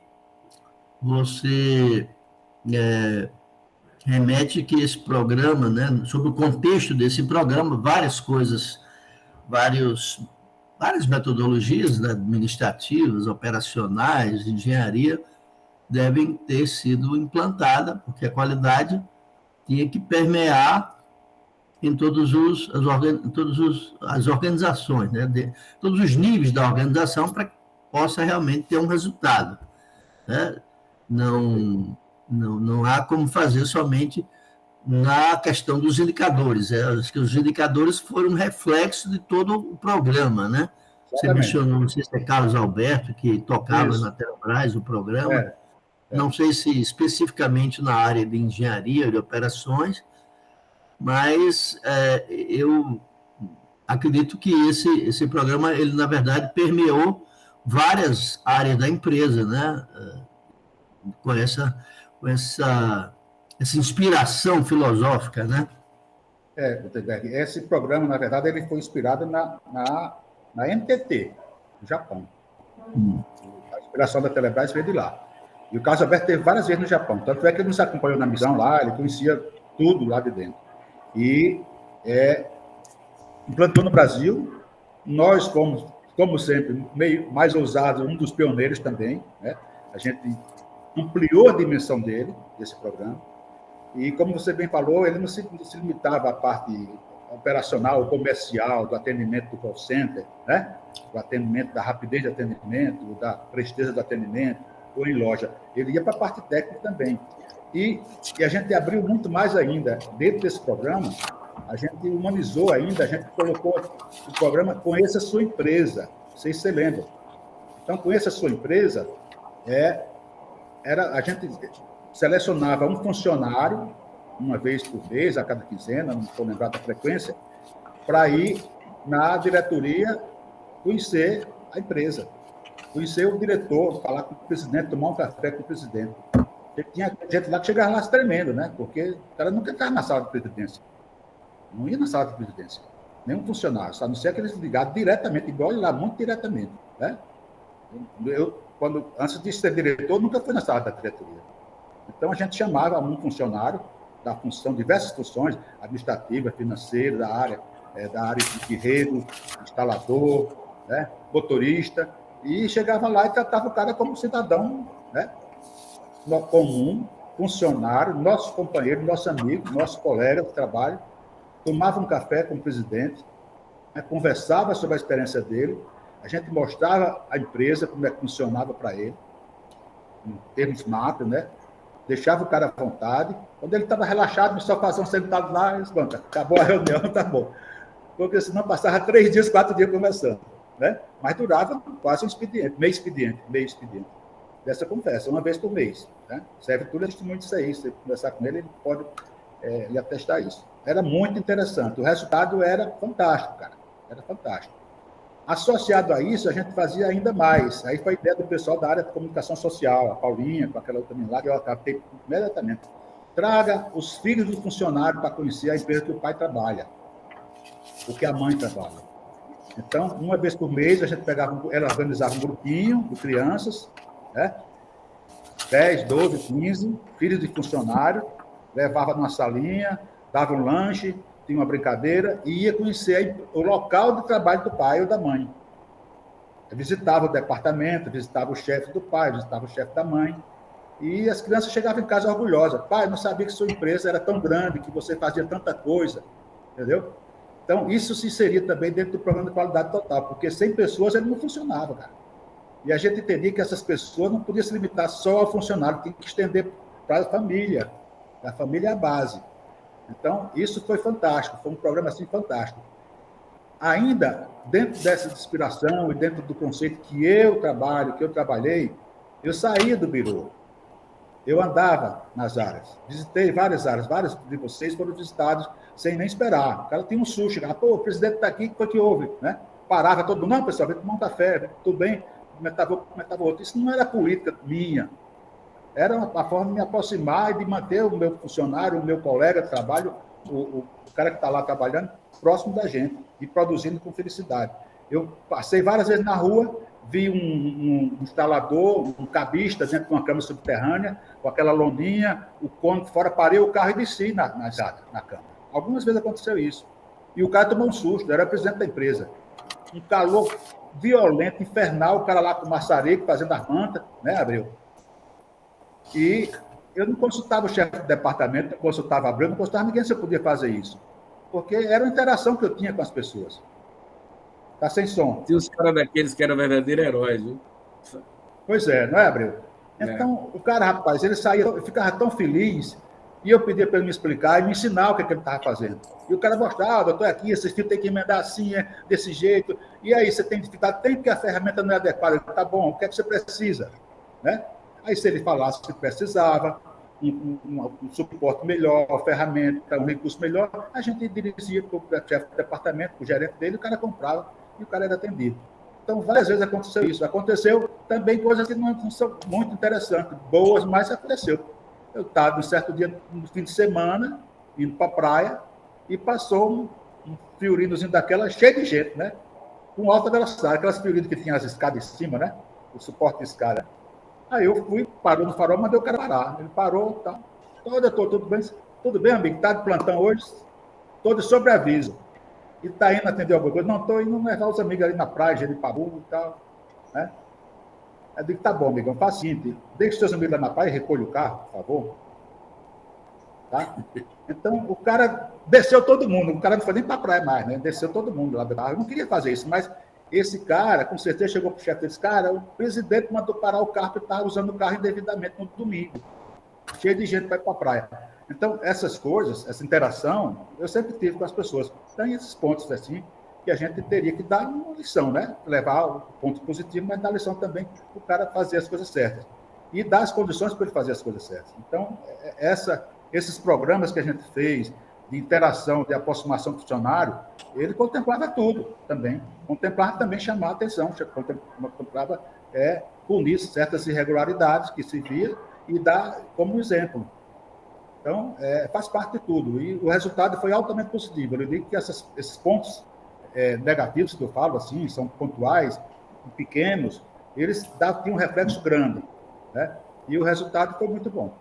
S2: você remete que esse programa, né, sobre o contexto desse programa, várias coisas, várias metodologias, né, administrativas, operacionais, de engenharia, devem ter sido implantadas, porque a qualidade tinha que permear em todas as organizações, né, todos os níveis da organização, para que possa realmente ter um resultado, né? Não há como fazer somente na questão dos indicadores. Acho que os indicadores foram um reflexo de todo o programa, né? Você mencionou, não sei se é Carlos Alberto, que tocava na Telebrás o programa. Não sei se especificamente na área de engenharia, de operações, mas eu acredito que esse programa, ele, na verdade, permeou várias áreas da empresa, né? Com essa inspiração filosófica, né?
S3: Esse programa, na verdade, ele foi inspirado na NTT, no Japão. A inspiração da Telebrás veio de lá. E o Carlos Alberto teve várias vezes no Japão. Tanto é que ele nos acompanhou na missão lá, ele conhecia tudo lá de dentro. E implantou no Brasil. Nós fomos, como sempre, meio mais ousados, um dos pioneiros também, né? A gente ampliou a dimensão desse programa. E, como você bem falou, ele não se limitava à parte operacional, comercial, do atendimento do call center, né? Do atendimento, da rapidez de atendimento, da presteza do atendimento, ou em loja. Ele ia para a parte técnica também. E a gente abriu muito mais ainda. Dentro desse programa, a gente humanizou ainda, a gente colocou o programa Conheça a Sua Empresa. Vocês se lembram. Então, Conheça a Sua Empresa, a gente selecionava um funcionário, uma vez por mês, a cada quinzena, não estou lembrado da frequência, para ir na diretoria conhecer a empresa, conhecer o diretor, falar com o presidente, tomar um café com o presidente. Tinha gente lá que chegava lá tremendo, né? Porque o cara nunca estava na sala de presidência. Não ia na sala de presidência. Nenhum funcionário, a não ser aqueles ligados diretamente, igual ele lá, muito diretamente. Né? Antes de ser diretor, nunca fui na sala da diretoria. Então, a gente chamava um funcionário da função, diversas funções, administrativa, financeira, da área, da área de rede, instalador, né, motorista, e chegava lá e tratava o cara como cidadão, né, comum, funcionário, nosso companheiro, nosso amigo, nosso colega de trabalho, tomava um café com o presidente, né, conversava sobre a experiência dele, a gente mostrava a empresa, como é que funcionava para ele, em termos macro, né? Deixava o cara à vontade. Quando ele estava relaxado, no sofazão sentado lá, eles banca, acabou a reunião, tá bom. Porque senão passava 3 dias, 4 dias conversando, né? Mas durava quase um expediente, meio expediente. Dessa conversa, uma vez por mês, né? Serve tudo testemunho disso aí. Se você conversar com ele, ele pode lhe atestar isso. Era muito interessante. O resultado era fantástico, cara. Era fantástico. Associado a isso, a gente fazia ainda mais. Aí foi a ideia do pessoal da área de comunicação social, a Paulinha, com aquela outra menina lá, que eu captei imediatamente. Traga os filhos do funcionário para conhecer a empresa que o pai trabalha, o que a mãe trabalha. Então, uma vez por mês, a gente ela organizava um grupinho de crianças, né? 10, 12, 15, filhos de funcionário, levava numa salinha, dava um lanche, tinha uma brincadeira, e ia conhecer o local de trabalho do pai ou da mãe. Eu visitava o departamento, visitava o chefe do pai, visitava o chefe da mãe, e as crianças chegavam em casa orgulhosas. Pai, não sabia que sua empresa era tão grande, que você fazia tanta coisa, entendeu? Então, isso se inseria também dentro do programa de qualidade total, porque 100 pessoas ele não funcionava, cara. E a gente entendia que essas pessoas não podiam se limitar só ao funcionário, tem que estender para a família. A família é a base. Então, isso foi fantástico, foi um programa assim fantástico. Ainda, dentro dessa inspiração e dentro do conceito que eu trabalhei, eu saía do birô. Eu andava nas áreas, visitei várias áreas, vários de vocês foram visitados sem nem esperar. O cara tinha um susto, chegava, pô, o presidente está aqui, o que foi que houve? Né? Parava todo mundo, não, pessoal, vem tomar um café, tudo bem, comentava o outro. Isso não era política minha. Era uma forma de me aproximar e de manter o meu funcionário, o meu colega de trabalho, o cara que está lá trabalhando, próximo da gente e produzindo com felicidade. Eu passei várias vezes na rua, vi um instalador, um cabista dentro de uma cama subterrânea, com aquela loninha, o cone fora, parei o carro e desci na cama. Algumas vezes aconteceu isso. E o cara tomou um susto, era o presidente da empresa. Um calor violento, infernal, o cara lá com o maçarico, fazendo as mantas, né, Abreu? E eu não consultava o chefe do departamento, não consultava Abreu, não consultava ninguém se eu podia fazer isso. Porque era uma interação que eu tinha com as pessoas. Tá sem som.
S1: Tinha os caras daqueles que eram verdadeiros heróis, viu?
S3: Pois é, não é, Abreu? Então, o cara, rapaz, ele saía, eu ficava tão feliz, e eu pedia para ele me explicar e me ensinar o que ele estava fazendo. E o cara gostava, eu estou aqui, esse fio tem que emendar assim, desse jeito, e aí você tem dificuldade, tem porque a ferramenta não é adequada. Ele, tá bom, o que é que você precisa? Né? Aí, se ele falasse que precisava, um suporte melhor, uma ferramenta, um recurso melhor, a gente dirigia para o chefe do departamento, para o gerente dele, o cara comprava e o cara era atendido. Então, várias vezes aconteceu isso. Aconteceu também coisas que não são muito interessantes, boas, mas aconteceu. Eu estava, um certo dia, no fim de semana, indo para a praia, e passou um fiorinozinho daquela, cheio de gente, né? Com alta velocidade, aquelas fiorinas que tinham as escadas em cima, né? O suporte de escada. Aí eu fui, parou no farol, mandei o cara parar. Ele parou, tá. Tudo bem, amigo? Tá de plantão hoje? Estou de sobreaviso. E está indo atender alguma coisa? Não, estou indo levar os amigos ali na praia, Jeripabu e tal. Né? Eu digo, tá bom, amigão, faz o seguinte, deixe os seus amigos lá na praia e recolhe o carro, por favor. Tá? Então, o cara desceu todo mundo, o cara não foi nem para a praia mais, né? Desceu todo mundo lá do carro. Eu não queria fazer isso, mas esse cara, com certeza, chegou para o chefe desse cara, o presidente mandou parar o carro porque estava usando o carro indevidamente no domingo. Cheio de gente para ir para a praia. Então, essas coisas, essa interação, eu sempre tive com as pessoas. Tem esses pontos assim, que a gente teria que dar uma lição, né? Levar o ponto positivo, mas dar lição também para o cara fazer as coisas certas. E dar as condições para ele fazer as coisas certas. Então, esses programas que a gente fez, de interação, de aproximação do funcionário, ele contemplava tudo também. Contemplava também chamar a atenção, contemplava punir certas irregularidades que se via e dar como exemplo. Então, faz parte de tudo. E o resultado foi altamente positivo. Eu digo que esses pontos negativos que eu falo, assim, são pontuais, pequenos, eles tinham um reflexo grande. Né? E o resultado foi muito bom.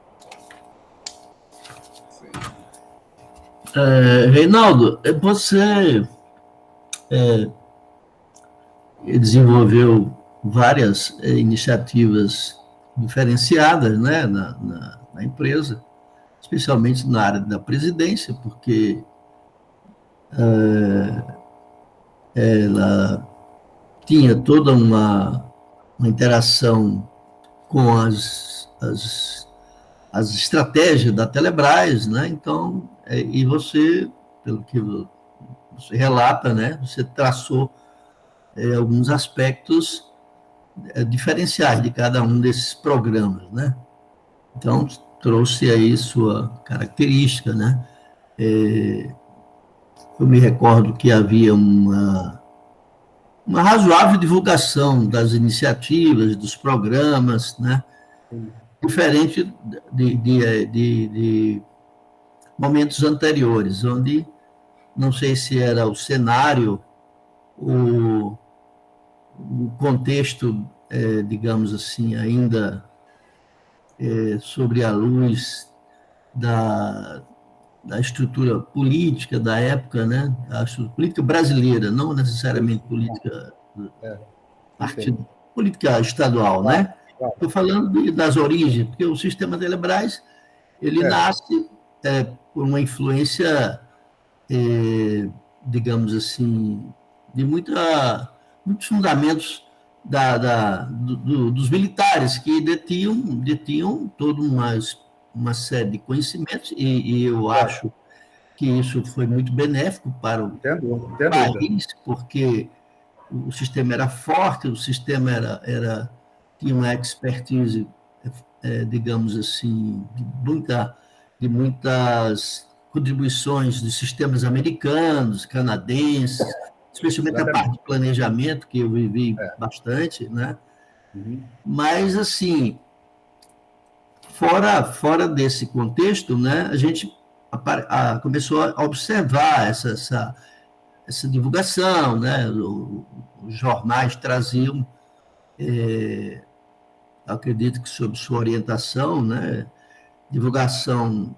S2: Reinaldo, você desenvolveu várias iniciativas diferenciadas, né, na empresa, especialmente na área da presidência, porque ela tinha toda uma interação com as estratégias da Telebrás, né? Então, e você, pelo que você relata, né, você traçou alguns aspectos diferenciais de cada um desses programas, né? Então, trouxe aí sua característica, né? Eu me recordo que havia uma razoável divulgação das iniciativas, dos programas, né? Diferente de momentos anteriores, onde não sei se era o cenário, o contexto, digamos assim, ainda sobre a luz da estrutura política da época, né? A estrutura política brasileira, não necessariamente política partido, política estadual, né? Estou falando das origens, porque o sistema Telebrás ele nasce por uma influência, digamos assim, de muitos fundamentos dos militares que detinham toda uma série de conhecimentos, e eu acho que isso foi muito benéfico para o país, porque o sistema era forte, o sistema tinha uma expertise, digamos assim, de muitas contribuições de sistemas americanos, canadenses, especialmente a parte de planejamento, que eu vivi bastante, né? Mas, assim, fora desse contexto, né, a gente começou a observar essa divulgação, né? Os jornais traziam, acredito que sob sua orientação, né, divulgação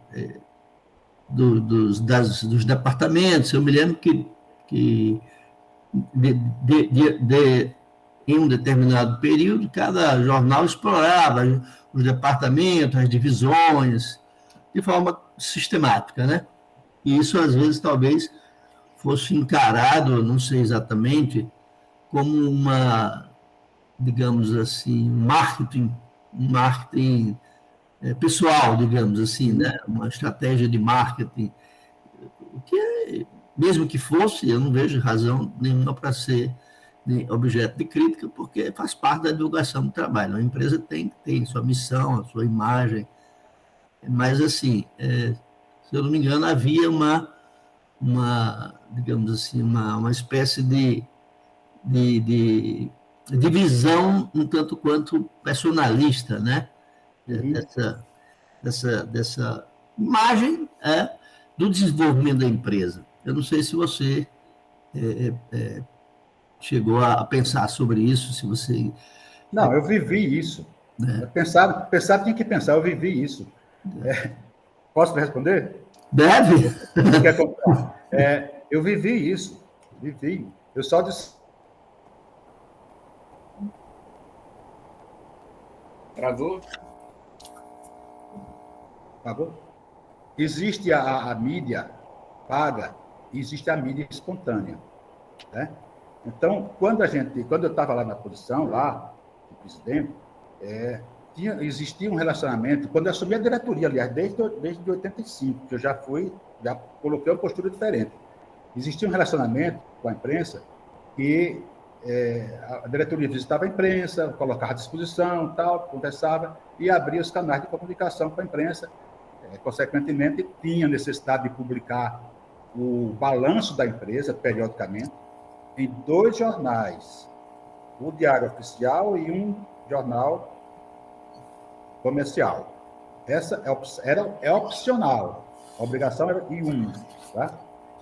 S2: dos departamentos. Eu me lembro que em um determinado período, cada jornal explorava os departamentos, as divisões, de forma sistemática, né? E isso, às vezes, talvez fosse encarado, não sei exatamente, como digamos assim, um marketing pessoal, digamos assim, né? Uma estratégia de marketing, que, mesmo que fosse, eu não vejo razão nenhuma para ser objeto de crítica, porque faz parte da divulgação do trabalho. A empresa tem sua missão, a sua imagem, mas, assim, se eu não me engano, havia digamos assim, uma espécie de visão um tanto quanto personalista, né? Dessa imagem do desenvolvimento da empresa. Eu não sei se você chegou a pensar sobre isso, se você...
S3: Não, eu vivi isso. Pensar tinha que pensar, eu vivi isso. Posso responder?
S2: Deve.
S3: Eu vivi isso. Eu só disse...
S1: Travou?
S3: Existe a mídia paga e existe a mídia espontânea, né? Então, quando eu estava lá na posição, lá, de presidente, existia um relacionamento, quando eu assumi a diretoria, aliás, desde 85, que eu já coloquei uma postura diferente. Existia um relacionamento com a imprensa que a diretoria visitava a imprensa, colocava à disposição, tal, conversava e abria os canais de comunicação com a imprensa. Consequentemente, tinha necessidade de publicar o balanço da empresa periodicamente em 2 jornais, o Diário Oficial e um jornal comercial. Essa é opcional. A obrigação era ir um, tá?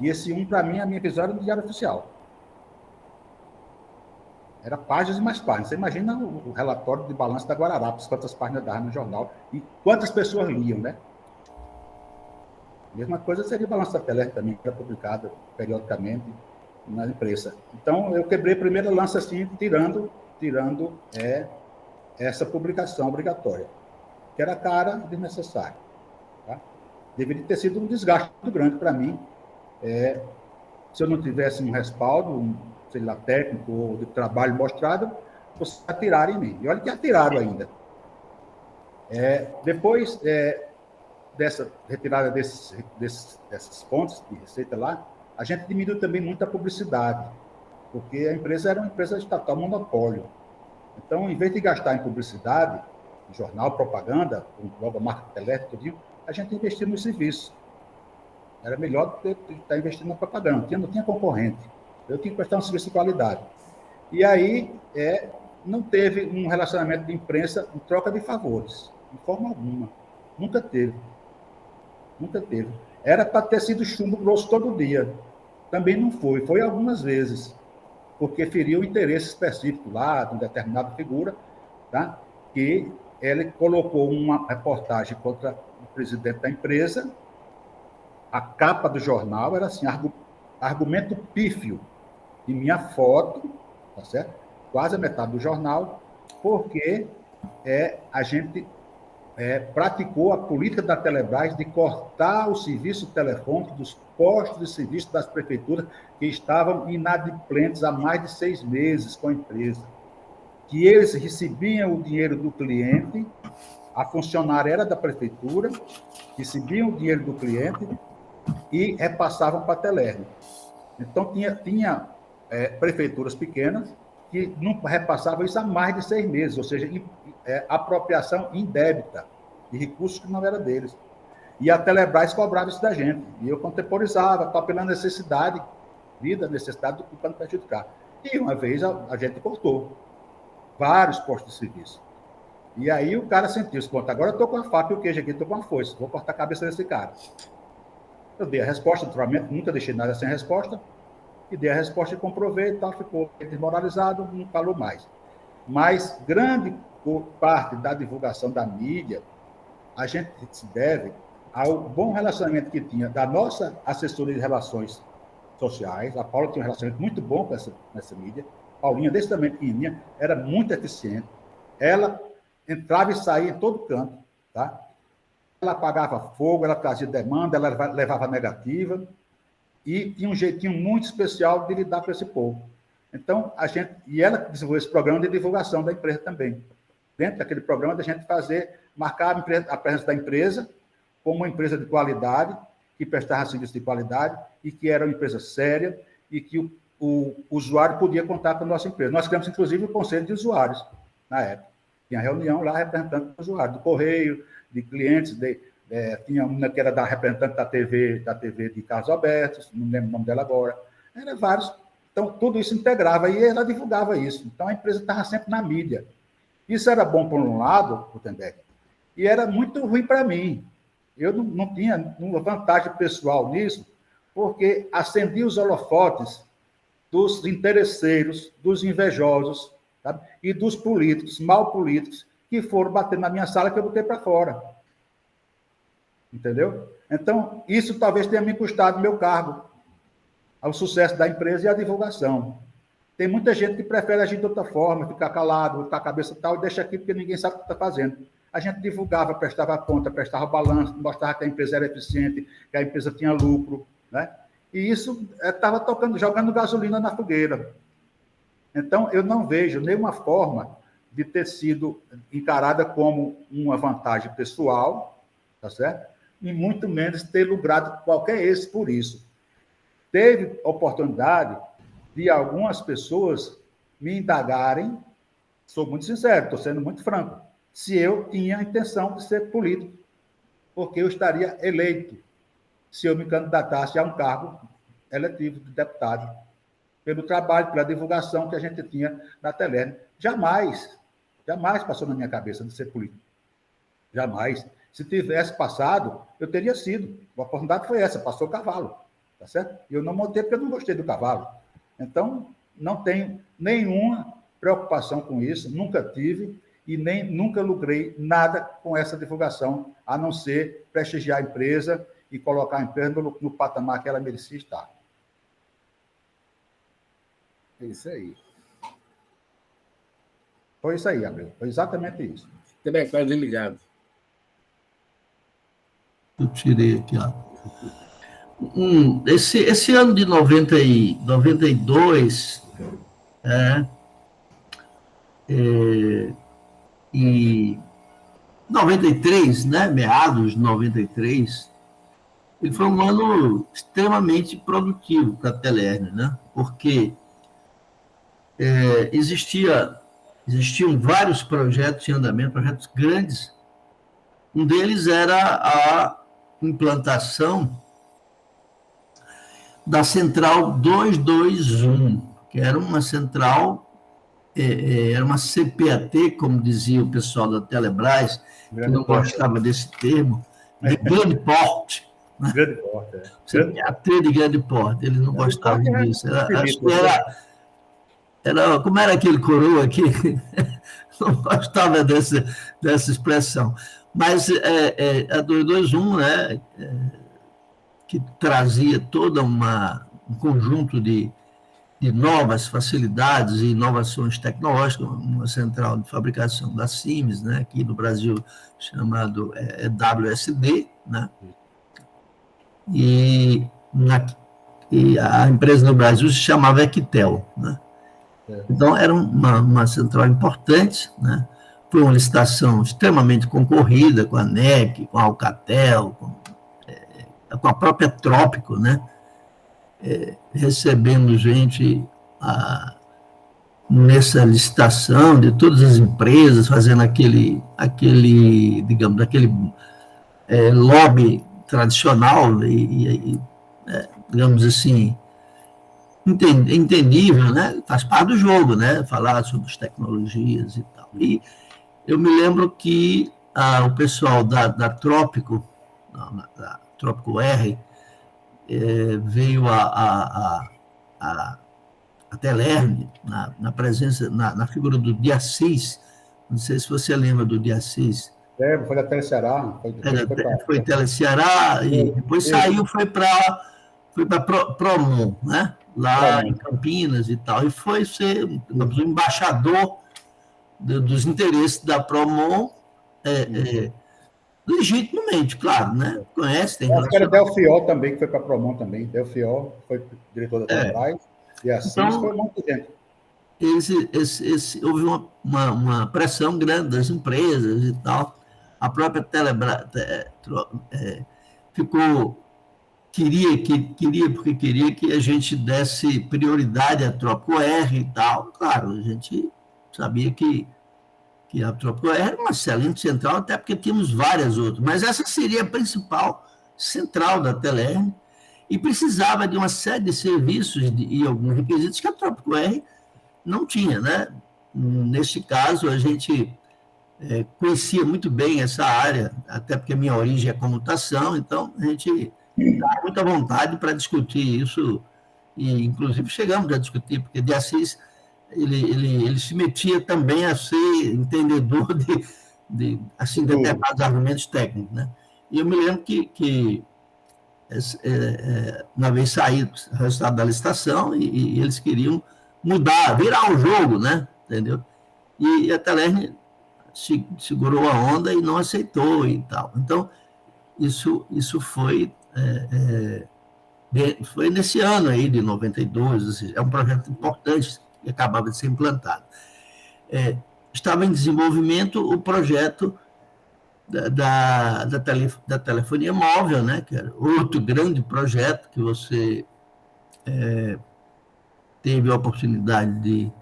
S3: E esse um, para mim, a minha visão era do Diário Oficial. Era páginas e mais páginas. Você imagina o relatório de balanço da Guararapes, quantas páginas dava no jornal e quantas pessoas liam, né? A mesma coisa seria o balanço da Telesp também, que era publicado periodicamente na imprensa. Então, eu quebrei a primeira lança assim, tirando essa publicação obrigatória, que era cara e desnecessária. Tá? Deveria ter sido um desgaste muito grande para mim, se eu não tivesse um respaldo, sei lá, técnico ou de trabalho mostrado, vocês atiraram em mim. E olha que atiraram ainda. Depois dessa retirada dessas fontes de receita lá, a gente diminuiu também muito a publicidade, porque a empresa era uma empresa estatal monopólio. Então, em vez de gastar em publicidade, em jornal, propaganda, logo a marca elétrica, a gente investiu no serviço. Era melhor do que estar investindo na propaganda, porque não tinha concorrente. Eu tinha que prestar um serviço de qualidade. E aí, não teve um relacionamento de imprensa em troca de favores, de forma alguma. Nunca teve. Nunca teve. Era para ter sido chumbo grosso todo dia. Também não foi. Foi algumas vezes, porque feriu o interesse específico lá de uma determinada figura, tá? Que ele colocou uma reportagem contra o presidente da empresa. A capa do jornal era assim, argumento pífio de minha foto, tá certo? Quase a metade do jornal, porque a gente praticou a política da Telebrás de cortar o serviço telefônico dos postos de serviço das prefeituras que estavam inadimplentes há mais de 6 meses com a empresa. Que eles recebiam o dinheiro do cliente, a funcionária era da prefeitura, recebiam o dinheiro do cliente e repassavam para a Telerme. Então, tinha prefeituras pequenas que não repassavam isso há mais de 6 meses, ou seja, apropriação indébita de recursos que não eram deles. E a Telebrás cobrava isso da gente. E eu contemporizava, pela necessidade, necessidade do prejudicar. E uma vez a gente cortou vários postos de serviço. E aí o cara sentiu, agora eu estou com a faca e o queijo aqui, estou com a foice, vou cortar a cabeça desse cara. Eu dei a resposta, naturalmente, nunca deixei nada sem resposta, e dei a resposta e comprovei e tal, ficou desmoralizado, não falou mais. Mas grande parte da divulgação da mídia, a gente se deve ao bom relacionamento que tinha da nossa assessoria de relações sociais. A Paula tinha um relacionamento muito bom com essa mídia. Paulinha, desse tamanho pequenininha, era muito eficiente. Ela entrava e saía em todo canto, tá? Ela apagava fogo, ela trazia demanda, ela levava negativa, e tinha um jeitinho muito especial de lidar com esse povo. Então, e ela desenvolveu esse programa de divulgação da empresa também. Dentro daquele programa, da gente marcar a presença da empresa como uma empresa de qualidade, que prestava serviço de qualidade, e que era uma empresa séria, e que o usuário podia contar com a nossa empresa. Nós criamos, inclusive, o conselho de usuários, na época. Tinha reunião lá representando o usuário, do correio, de clientes, tinha uma que era da representante da TV de Carlos Alberto, não lembro o nome dela agora. Era vários. Então, tudo isso integrava e ela divulgava isso. Então, a empresa estava sempre na mídia. Isso era bom por um lado, Gutenberg, e era muito ruim para mim. Eu não tinha uma vantagem pessoal nisso, porque acendia os holofotes dos interesseiros, dos invejosos, sabe? E dos políticos, mal políticos, que foram bater na minha sala que eu botei para fora. Entendeu? Então, isso talvez tenha me custado meu cargo, ao sucesso da empresa e à divulgação. Tem muita gente que prefere agir de outra forma, ficar calado, botar a cabeça tal, e deixa aqui porque ninguém sabe o que está fazendo. A gente divulgava, prestava conta, prestava balanço, mostrava que a empresa era eficiente, que a empresa tinha lucro, né? E isso estava jogando gasolina na fogueira. Então, eu não vejo nenhuma forma de ter sido encarada como uma vantagem pessoal, tá certo? E muito menos ter lucrado qualquer êxito por isso. Teve oportunidade de algumas pessoas me indagarem, sou muito sincero, estou sendo muito franco, se eu tinha a intenção de ser político, porque eu estaria eleito se eu me candidatasse a um cargo eletivo de deputado, pelo trabalho, pela divulgação que a gente tinha na Telerme. Jamais passou na minha cabeça de ser político. Jamais. Se tivesse passado, eu teria sido. A oportunidade foi essa, passou o cavalo, tá certo? E eu não montei porque eu não gostei do cavalo. Então, não tenho nenhuma preocupação com isso, nunca tive e nunca lucrei nada com essa divulgação, a não ser prestigiar a empresa e colocar a empresa no patamar que ela merecia estar.
S1: É isso aí.
S3: Foi isso aí, Gabriel. Foi exatamente isso.
S1: Também está desligado.
S2: Eu tirei aqui, ó. Esse ano de 92, e 93, né, meados de 93, ele foi um ano extremamente produtivo para a Telerne, né, porque existiam vários projetos em andamento, projetos grandes. Um deles era a implantação da Central 221, que era uma central, era uma CPAT, como dizia o pessoal da Telebrás, que não gostava desse termo, de grande porte. Né?
S3: Grande porte, é.
S2: CPAT de grande porte, eles não gostavam disso. Acho que era, como era aquele coroa aqui, não gostava dessa expressão. Mas a 221, né, que trazia todo um conjunto de novas facilidades e inovações tecnológicas, uma central de fabricação da Siemens, né, aqui no Brasil, chamado WSD, né, e a empresa no Brasil se chamava Equitel, né. Então, era uma central importante, né, foi uma licitação extremamente concorrida com a NEC, com a Alcatel, com a própria Trópico, né, recebendo gente nessa licitação de todas as empresas, fazendo aquele lobby tradicional e digamos assim, entendível, né? Faz parte do jogo, né? Falar sobre as tecnologias e tal. E eu me lembro que o pessoal da Trópico, da Trópico R, veio a Telerne, na presença, na figura do de Assis. Não sei se você lembra do de Assis.
S3: Foi da Teleceará.
S2: Foi Teleceará e depois saiu, foi para Promon, né? Lá em Campinas e tal. E foi ser, digamos, o embaixador dos interesses da Promon, legitimamente, claro, né? Conhece, tem
S3: relação. Acho que era Delfiol também, que foi para a Promon também. Delfiol foi diretor da Telebrás. E assim então, foi muito tempo.
S2: Houve uma pressão grande das empresas e tal. A própria Telebrás queria que a gente desse prioridade à Trópico R e tal. Claro, a gente sabia que a Trópico R era uma excelente central, até porque tínhamos várias outras, mas essa seria a principal central da Telerne e precisava de uma série de serviços e alguns requisitos que a Trópico R não tinha, né? Neste caso, a gente conhecia muito bem essa área, até porque a minha origem é comutação, então a gente está muito à vontade para discutir isso, e inclusive chegamos a discutir, porque de Assis ele se metia também a ser entendedor de determinados argumentos técnicos, né? E eu me lembro que uma vez saiu o resultado da licitação e eles queriam mudar, virar o jogo, né? Entendeu? E a Telerne segurou a onda e não aceitou e tal. Então, isso foi nesse ano aí de 92, ou seja, é um projeto importante que acabava de ser implantado. Estava em desenvolvimento o projeto da telefonia móvel, né, que era outro grande projeto que você teve a oportunidade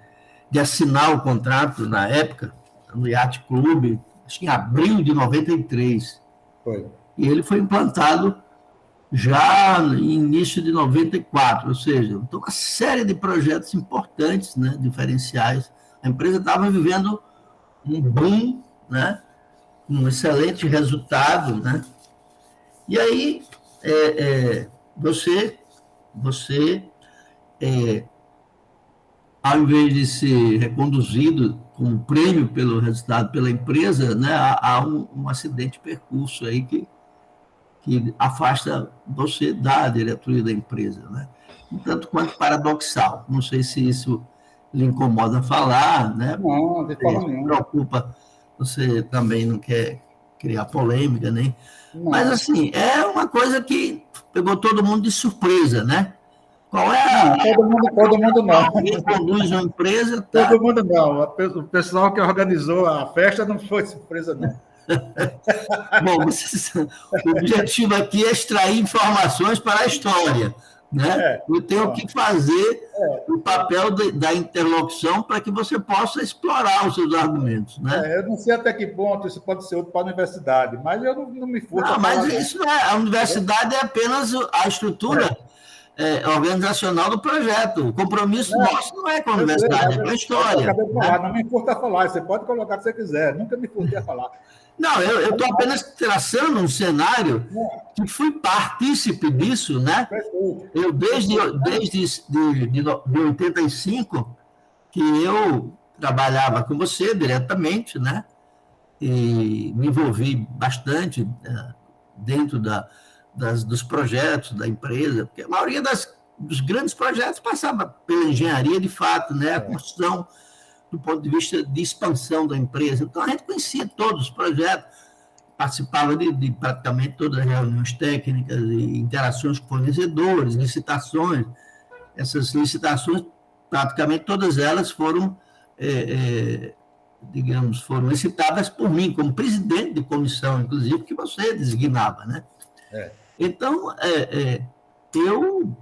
S2: de assinar o contrato na época, no Yacht Club, acho que em abril de 93.
S3: Foi.
S2: E ele foi implantado já no início de 94, ou seja, então uma série de projetos importantes, né, diferenciais. A empresa estava vivendo um boom, né, um excelente resultado, né? E aí você ao invés de ser reconduzido como prêmio pelo resultado pela empresa, né, há um acidente de percurso aí que que afasta você da diretoria da empresa, né? Tanto quanto paradoxal. Não sei se isso lhe incomoda falar, né?
S3: Não, de forma
S2: Se
S3: nenhuma.
S2: preocupa, você também não quer criar polêmica, né? Mas,
S3: Não,
S2: assim, é uma coisa que pegou todo mundo de surpresa, né? Qual é
S3: não, todo mundo não.
S2: alguém conduz uma empresa, tá?
S3: Todo mundo não. O pessoal que organizou a festa não foi surpresa, não.
S2: Bom, o objetivo aqui é extrair informações para a história, né?
S3: É,
S2: Eu tenho
S3: ó,
S2: que fazer o papel da interlocução para que você possa explorar os seus argumentos, né?
S3: eu não sei até que ponto isso pode ser útil para a universidade, mas eu não me furto
S2: Não,
S3: a
S2: mas
S3: falar, não.
S2: isso não é, a universidade é apenas a estrutura organizacional do projeto. O compromisso nosso não é com a
S3: Eu sei,
S2: universidade,
S3: mas
S2: é com a
S3: eu
S2: história,
S3: acabei de
S2: né?
S3: falar, não me furta a falar, você pode colocar o que você quiser, nunca me furtei a falar.
S2: Não, eu estou apenas traçando um cenário que fui partícipe disso, né?
S3: Perfeito.
S2: Eu, desde 85, que eu trabalhava com você diretamente, né? E me envolvi bastante dentro dos projetos da empresa, porque a maioria dos grandes projetos passava pela engenharia de fato, né? A construção do ponto de vista de expansão da empresa. Então, a gente conhecia todos os projetos, participava de praticamente todas as reuniões técnicas e interações com fornecedores, licitações. Essas licitações, praticamente todas elas foram, digamos, foram licitadas por mim, como presidente de comissão, inclusive, que você designava, né? Então, eu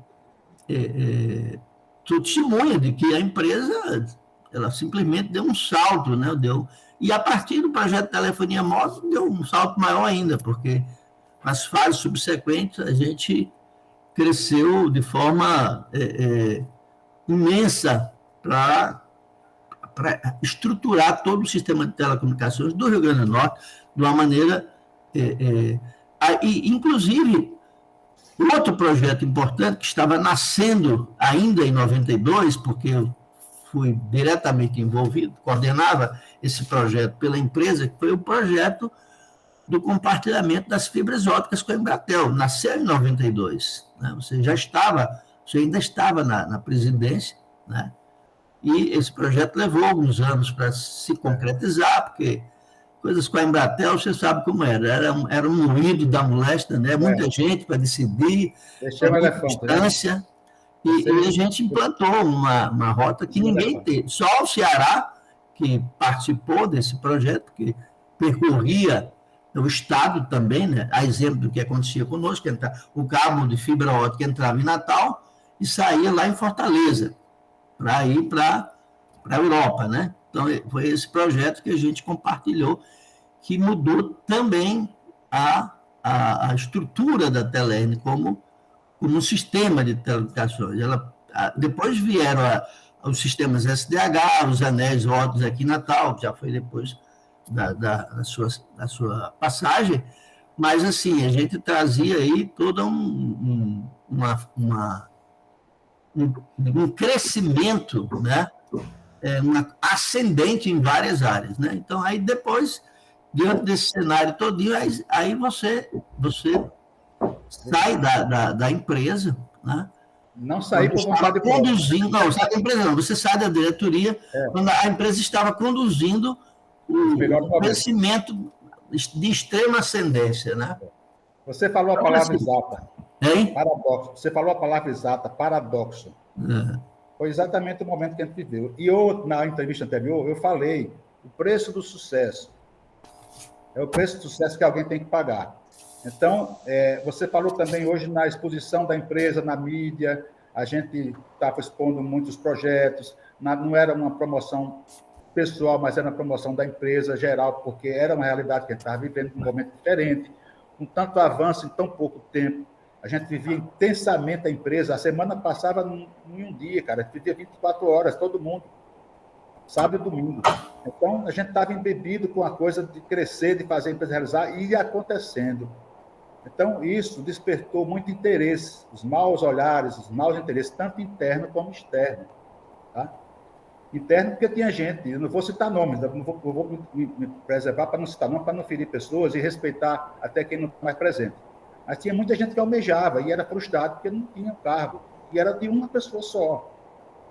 S2: sou testemunha de que a empresa ela simplesmente deu um salto, né? E a partir do projeto de telefonia móvel deu um salto maior ainda, porque nas fases subsequentes a gente cresceu de forma imensa para estruturar todo o sistema de telecomunicações do Rio Grande do Norte de uma maneira... inclusive, outro projeto importante que estava nascendo ainda em 92, porque eu fui diretamente envolvido, coordenava esse projeto pela empresa, que foi o projeto do compartilhamento das fibras ópticas com a Embratel. Nasceu em 92. Né? Você ainda estava na presidência, né? E esse projeto levou alguns anos para se concretizar, porque coisas com a Embratel, você sabe como era um moído da moléstia, né? Muita gente para decidir, muita distância, né? E a gente implantou uma rota que ninguém teve. Só o Ceará, que participou desse projeto, que percorria o estado também, né? A exemplo do que acontecia conosco, o cabo de fibra ótica entrava em Natal e saía lá em Fortaleza, para ir para a Europa, né? Então, foi esse projeto que a gente compartilhou, que mudou também a estrutura da Telerne como um sistema de telecomunicações. Depois vieram os sistemas SDH, os anéis óticos aqui em Natal, que já foi depois da sua passagem, mas assim, a gente trazia aí todo um crescimento, né? Uma ascendente em várias áreas, né? Então, aí depois, diante desse cenário todinho, aí você sai da empresa, né?
S3: Não sair por vontade
S2: conduzindo, não, sai da empresa não, você sai da diretoria quando a empresa estava conduzindo o crescimento de extrema ascendência, né?
S3: Você falou a palavra exata.
S2: Hein?
S3: Paradoxo. Você falou a palavra exata, paradoxo. Foi exatamente o momento que a gente viveu. E na entrevista anterior, eu falei o preço do sucesso. É o preço do sucesso que alguém tem que pagar. Então, você falou também hoje na exposição da empresa, na mídia, a gente estava expondo muitos projetos, não era uma promoção pessoal, mas era uma promoção da empresa geral, porque era uma realidade que a gente estava vivendo num momento diferente, com tanto avanço em tão pouco tempo. A gente vivia intensamente a empresa. A semana passava em um dia, cara. A gente vivia 24 horas, todo mundo. Sábado e domingo. Então, a gente estava embebido com a coisa de crescer, de fazer a empresa realizar, e ia acontecendo. Então, isso despertou muito interesse, os maus olhares, os maus interesses, tanto interno como externo. Tá? Interno, porque tinha gente, eu não vou citar nomes, eu vou me preservar para não citar nomes, para não ferir pessoas e respeitar até quem não está mais presente. Mas tinha muita gente que almejava e era frustrado porque não tinha cargo. E era de uma pessoa só.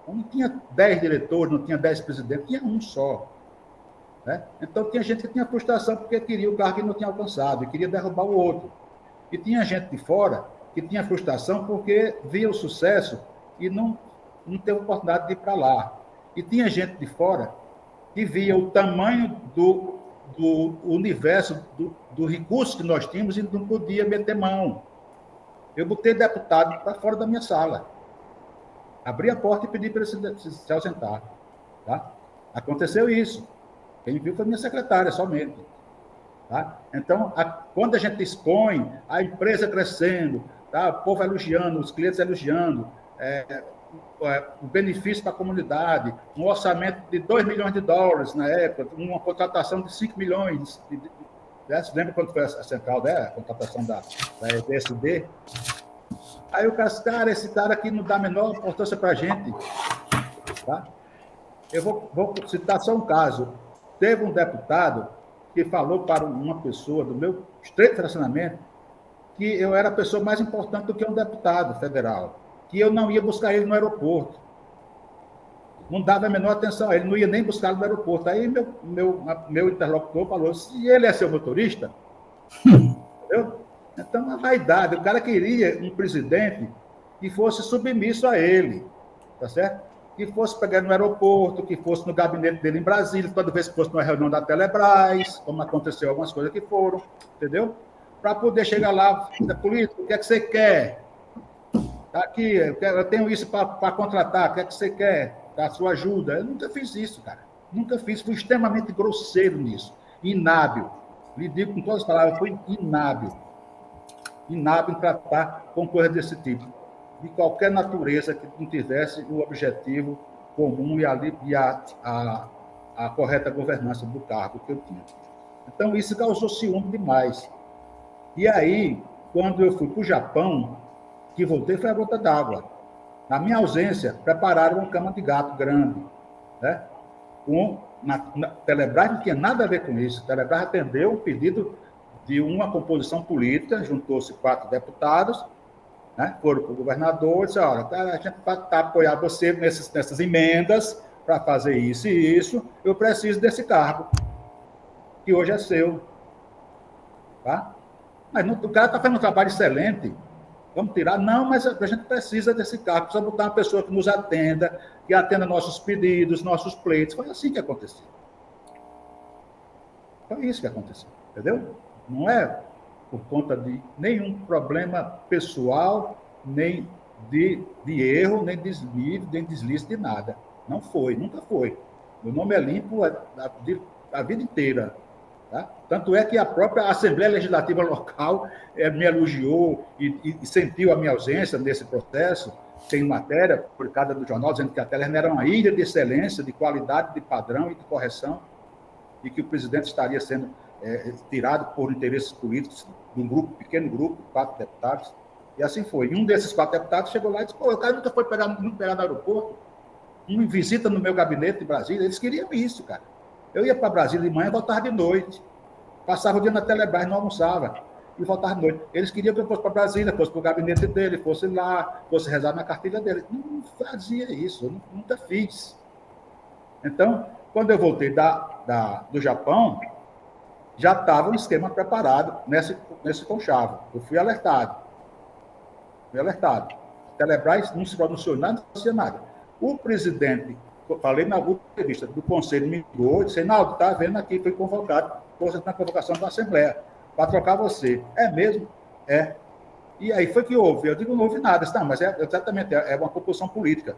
S3: Então, não tinha 10 diretores, não tinha 10 presidentes, tinha um só. Né? Então, tinha gente que tinha frustração porque queria o cargo e não tinha alcançado, e queria derrubar o outro. E tinha gente de fora que tinha frustração porque via o sucesso e não teve oportunidade de ir para lá. E tinha gente de fora que via o tamanho do universo, do recurso que nós tínhamos e não podia meter mão. Eu botei deputado para fora da minha sala. Abri a porta e pedi para ele se ausentar. Tá? Aconteceu isso. Quem viu foi minha secretária, somente. Tá? Então, quando a gente expõe a empresa crescendo, tá? O povo elogiando, os clientes elogiando, o benefício para a comunidade, um orçamento de $2 milhões na época, uma contratação de 5 milhões. Você lembra quando foi a central, né? A contratação da EBSD? Aí o cara, esse cara aqui não dá a menor importância para a gente. Tá? Eu vou citar só um caso. Teve um deputado que falou para uma pessoa do meu estreito relacionamento que eu era a pessoa mais importante do que um deputado federal, que eu não ia buscar ele no aeroporto. Não dava a menor atenção a ele, não ia nem buscar ele no aeroporto. Aí meu interlocutor falou, se ele é seu motorista, entendeu? Então, a vaidade, o cara queria um presidente que fosse submisso a ele, tá certo? Que fosse pegar no aeroporto, que fosse no gabinete dele em Brasília, toda vez que fosse numa reunião da Telebrás, como aconteceu algumas coisas que foram, entendeu? Para poder chegar lá, político, o que é que você quer? Tá aqui, eu tenho isso para contratar, o que é que você quer? Tá, a sua ajuda. Eu nunca fiz isso, cara. Nunca fiz, fui extremamente grosseiro nisso. Inábil. Lhe digo com todas as palavras, fui inábil. Inábil em tratar com coisa desse tipo. De qualquer natureza que não tivesse o objetivo comum e a correta governança do cargo que eu tinha. Então, isso causou ciúme demais. E aí, quando eu fui para o Japão, que voltei, foi a gota d'água. Na minha ausência, prepararam uma cama de gato grande. Né? Na Telebrás não tinha nada a ver com isso. A Telebrás atendeu um pedido de uma composição política, juntou-se 4 deputados, né? Foram para o governador e disse, olha, a gente está apoiando você nessas emendas para fazer isso e isso, eu preciso desse cargo, que hoje é seu. Tá? Mas o cara está fazendo um trabalho excelente, vamos tirar? Não, mas a gente precisa desse cargo, precisa botar uma pessoa que nos atenda, que atenda nossos pedidos, nossos pleitos. Foi assim que aconteceu. Foi isso que aconteceu, entendeu? Não é por conta de nenhum problema pessoal, nem de erro, nem desvio, nem deslize de nada. Não foi, nunca foi. Meu nome é limpo a vida inteira. Tá? Tanto é que a própria Assembleia Legislativa local me elogiou e sentiu a minha ausência nesse processo. Tem matéria publicada no jornal dizendo que a Telerna era uma ilha de excelência, de qualidade, de padrão e de correção, e que o presidente estaria sendo tirado por interesses políticos de um pequeno grupo, 4 deputados. E assim foi. E um desses 4 deputados chegou lá e disse, o cara nunca foi pegar no aeroporto, uma visita no meu gabinete em Brasília. Eles queriam isso, cara. Eu ia para Brasília de manhã e voltava de noite. Passava o dia na Telebrás, não almoçava. E voltava de noite. Eles queriam que eu fosse para Brasília, fosse para o gabinete dele, fosse lá, fosse rezar na cartilha dele. Não fazia isso, eu nunca fiz. Então, quando eu voltei do Japão, já estava um esquema preparado nesse conchavo. Eu fui alertado. A Telebrás não se pronunciou nada, não fazia nada. O presidente, falei na última entrevista do Conselho, me ligou e disse, Reinaldo, está vendo aqui, foi convocado, na convocação da Assembleia, para trocar você. É mesmo? É. E aí foi que houve. Eu digo, não houve nada. Não, mas exatamente, é uma composição política.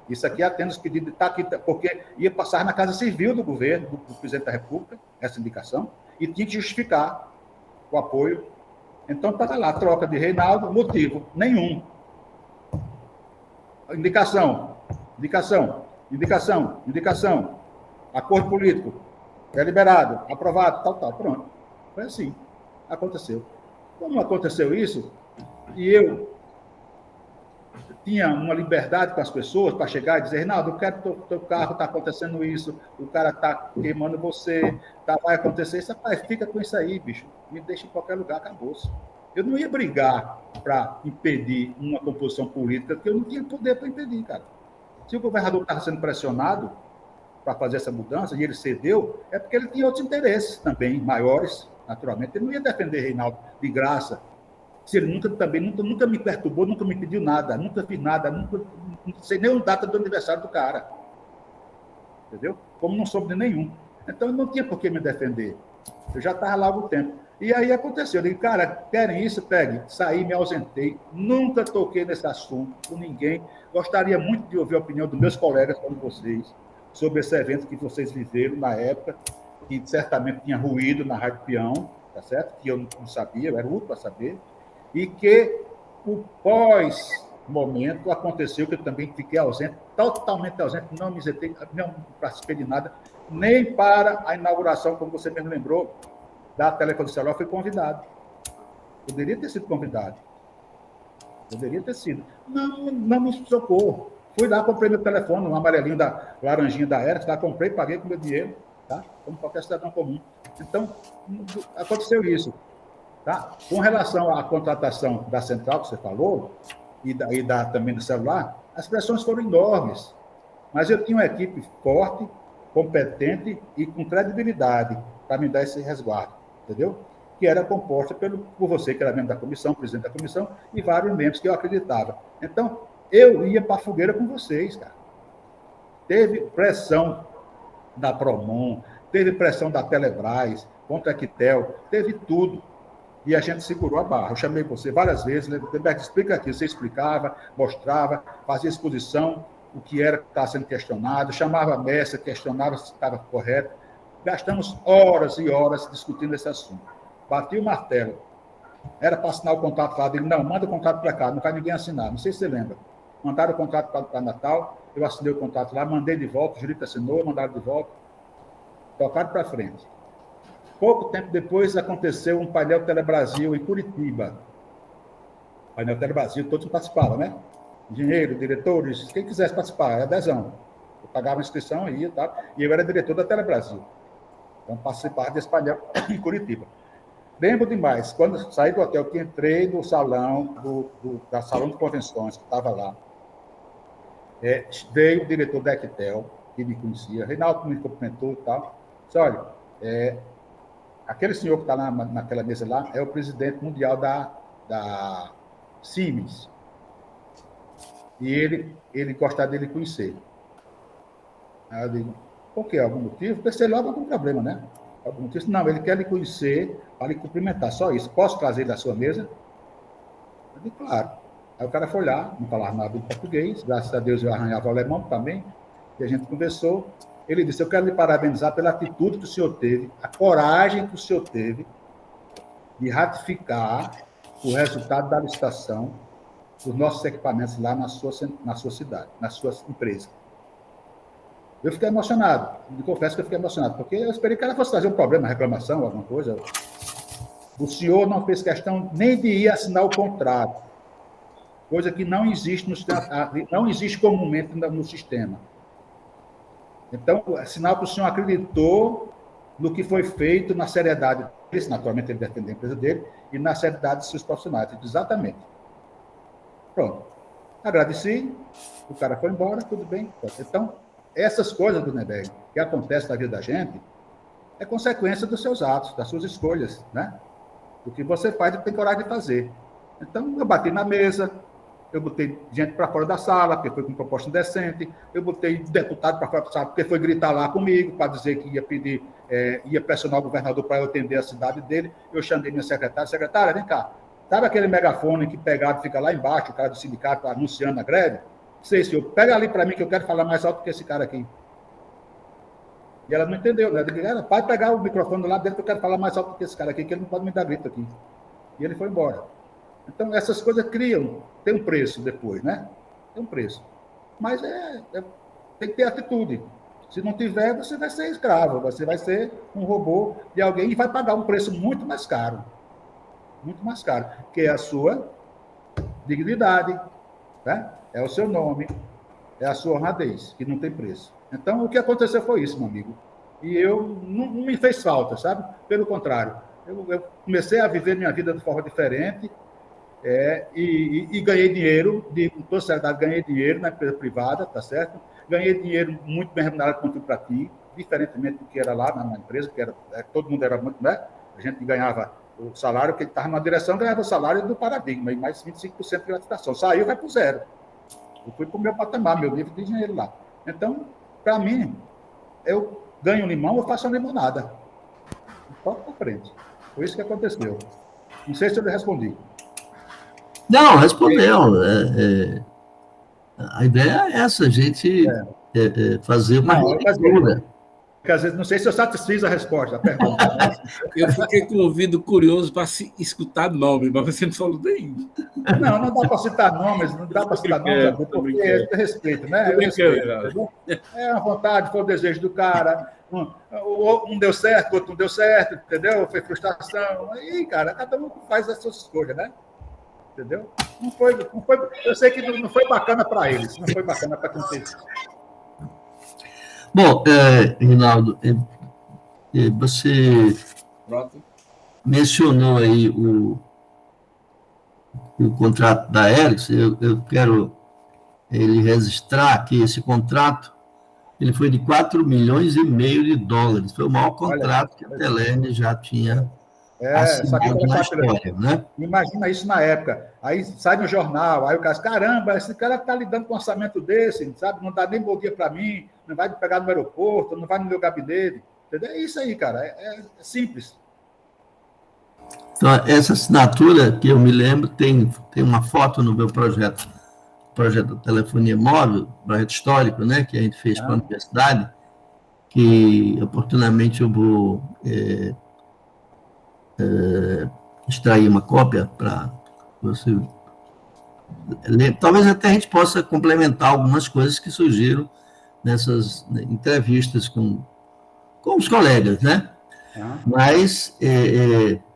S3: Isso aqui atende os pedidos de estar aqui, porque ia passar na Casa Civil do governo, do presidente da República, essa indicação, e tinha que justificar o apoio. Então, estava lá, troca de Reinaldo, motivo nenhum. Indicação. Acordo político. É liberado, aprovado, tal. Pronto. Foi assim. Aconteceu. Como aconteceu isso, e eu tinha uma liberdade com as pessoas para chegar e dizer, Reinaldo, eu quero que o teu carro está acontecendo isso, o cara está queimando você, vai acontecer isso. Rapaz, fica com isso aí, bicho. Me deixa em qualquer lugar, acabou-se. Eu não ia brigar para impedir uma composição política que eu não tinha poder para impedir, cara. Se o governador estava sendo pressionado para fazer essa mudança e ele cedeu, é porque ele tinha outros interesses também, maiores, naturalmente. Ele não ia defender Reinaldo de graça, se ele nunca me perturbou, nunca me pediu nada, nunca fiz nada, nunca não sei nem a data do aniversário do cara. Entendeu? Como não soube de nenhum. Então, eu não tinha por que me defender. Eu já estava lá há algum tempo. E aí aconteceu. Eu digo, cara, querem isso? Pegue. Saí, me ausentei. Nunca toquei nesse assunto com ninguém. Gostaria muito de ouvir a opinião dos meus colegas, como vocês, sobre esse evento que vocês viveram na época, que certamente tinha ruído na Rádio Peão, tá certo? Que eu não sabia, eu era o último para saber. E que o pós-momento aconteceu, que eu também fiquei ausente, totalmente ausente, não me isentei, não participei de nada, nem para a inauguração, como você mesmo lembrou, da Telefone Celular, fui convidado. Poderia ter sido convidado. Poderia ter sido. Não me socorro. Fui lá, comprei meu telefone, um amarelinho da laranjinha da Ericsson, lá comprei, paguei com meu dinheiro, tá? Como qualquer cidadão comum. Então, aconteceu isso. Tá? Com relação à contratação da central que você falou, também do celular, as pressões foram enormes. Mas eu tinha uma equipe forte, competente e com credibilidade para me dar esse resguardo, entendeu? Que era composta por você, que era membro da comissão, presidente da comissão, e vários membros que eu acreditava. Então, eu ia para a fogueira com vocês, cara. Teve pressão da Promon, teve pressão da Telebrás, contra a Quitel, teve tudo. E a gente segurou a barra. Eu chamei você várias vezes, Roberto, explica aqui. Você explicava, mostrava, fazia exposição, o que era que estava sendo questionado, chamava a mesa, questionava se estava correto. Gastamos horas e horas discutindo esse assunto. Bati o martelo. Era para assinar o contrato lá dele. Não, manda o contrato para cá, não vai ninguém assinar. Não sei se você lembra. Mandaram o contrato para Natal, eu assinei o contrato lá, mandei de volta, o Jurito assinou, mandaram de volta. Tocaram para frente. Pouco tempo depois, aconteceu um painel Telebrasil em Curitiba. Painel Telebrasil, todos participavam, né? Engenheiro, diretores, quem quisesse participar, era adesão. Eu pagava a inscrição e ia, tá? E eu era diretor da Telebrasil. Então, participava desse painel em Curitiba. Lembro demais, quando saí do hotel, que entrei no salão, da salão de convenções, que estava lá, veio o diretor da Equitel, que me conhecia, Reinaldo me cumprimentou e tal. Disse, olha, aquele senhor que está naquela mesa lá é o presidente mundial da Siemens. E ele gostaria dele conhecer. Aí eu digo, por quê? Algum motivo? Pensei logo algum problema, né? Algum motivo? Não, ele quer lhe conhecer para lhe cumprimentar, só isso. Posso trazer ele à sua mesa? Eu digo, claro. Aí o cara foi lá, não falava nada em português, graças a Deus eu arranhava o alemão também, e a gente conversou. Ele disse, eu quero lhe parabenizar pela atitude que o senhor teve, a coragem que o senhor teve de ratificar o resultado da licitação dos nossos equipamentos lá na sua cidade, na sua empresa. Eu fiquei emocionado, me confesso que eu fiquei emocionado, porque eu esperei que ela fosse trazer um problema, reclamação, alguma coisa. O senhor não fez questão nem de ir assinar o contrato, coisa que não existe comumente no sistema. Então, é sinal que o senhor acreditou no que foi feito, na seriedade dele, naturalmente ele defende a empresa dele, e na seriedade de seus profissionais. Exatamente. Pronto. Agradeci, o cara foi embora, tudo bem. Então, essas coisas, do Neberg, que acontecem na vida da gente, é consequência dos seus atos, das suas escolhas, né? O que você faz e tem coragem de fazer. Então, eu bati na mesa, eu botei gente para fora da sala, porque foi com proposta indecente, eu botei deputado para fora da sala, porque foi gritar lá comigo, para dizer que ia pedir, ia pressionar o governador para eu atender a cidade dele. Eu chamei minha secretária, vem cá, sabe aquele megafone que pegado fica lá embaixo, o cara do sindicato anunciando a greve? Sei, senhor, pega ali para mim que eu quero falar mais alto que esse cara aqui. E ela não entendeu, né? Ela pode pegar o microfone do lado dele que eu quero falar mais alto que esse cara aqui, que ele não pode me dar grito aqui. E ele foi embora. Então, essas coisas tem um preço depois, né? Tem um preço. Mas tem que ter atitude. Se não tiver, você vai ser escravo, você vai ser um robô de alguém e vai pagar um preço muito mais caro. Muito mais caro, que é a sua dignidade, né? É o seu nome, é a sua honradez, que não tem preço. Então, o que aconteceu foi isso, meu amigo. E não me fez falta, sabe? Pelo contrário, Eu comecei a viver minha vida de forma diferente, e ganhei dinheiro, com toda seriedade, ganhei dinheiro na empresa privada, tá certo? Ganhei dinheiro muito bem remunerado quanto para ti, diferentemente do que era lá na empresa, que todo mundo era muito, né? A gente ganhava o salário, que estava na direção, ganhava o salário do Paradigma, e mais 25% de gratificação. Saiu, vai para o zero. Eu fui para o meu patamar, meu nível de dinheiro lá. Então, para mim, eu ganho um limão, eu faço uma limonada. Toca para frente. Foi isso que aconteceu. Não sei se eu lhe respondi.
S2: Não, respondeu. A ideia é essa, a gente fazer uma leitura.
S3: Porque às vezes, não sei se eu satisfiz a resposta, a pergunta. Né?
S1: Eu fiquei com o ouvido curioso para escutar nome, mas você não falou nem.
S3: Não dá para citar nomes, porque é respeito, né? É a vontade, foi o desejo do cara. Um deu certo, outro não deu certo, entendeu? Foi frustração. Aí, cara, cada um faz as suas escolhas, né? Entendeu? Não foi, eu sei que não foi bacana para eles, não foi bacana para quem fez.
S2: Bom, Rinaldo, você mencionou aí o contrato da Ericsson. Eu quero registrar aqui esse contrato. Ele foi de 4,5 milhões de dólares. Foi o maior contrato que a Telerny já tinha assinado na história, né?
S3: Imagina isso na época. Aí sai no jornal, aí o cara diz, caramba, esse cara está lidando com um orçamento desse, sabe? Não dá nem bom dia para mim, não vai me pegar no aeroporto, não vai no meu gabinete. Entendeu? É isso aí, cara. É simples.
S2: Então, essa assinatura, que eu me lembro, tem uma foto no meu projeto da telefonia móvel, projeto histórico, né, que a gente fez para a universidade, que oportunamente eu vou extrair uma cópia para você ler. Talvez até a gente possa complementar algumas coisas que surgiram nessas entrevistas com os colegas, né? Mas,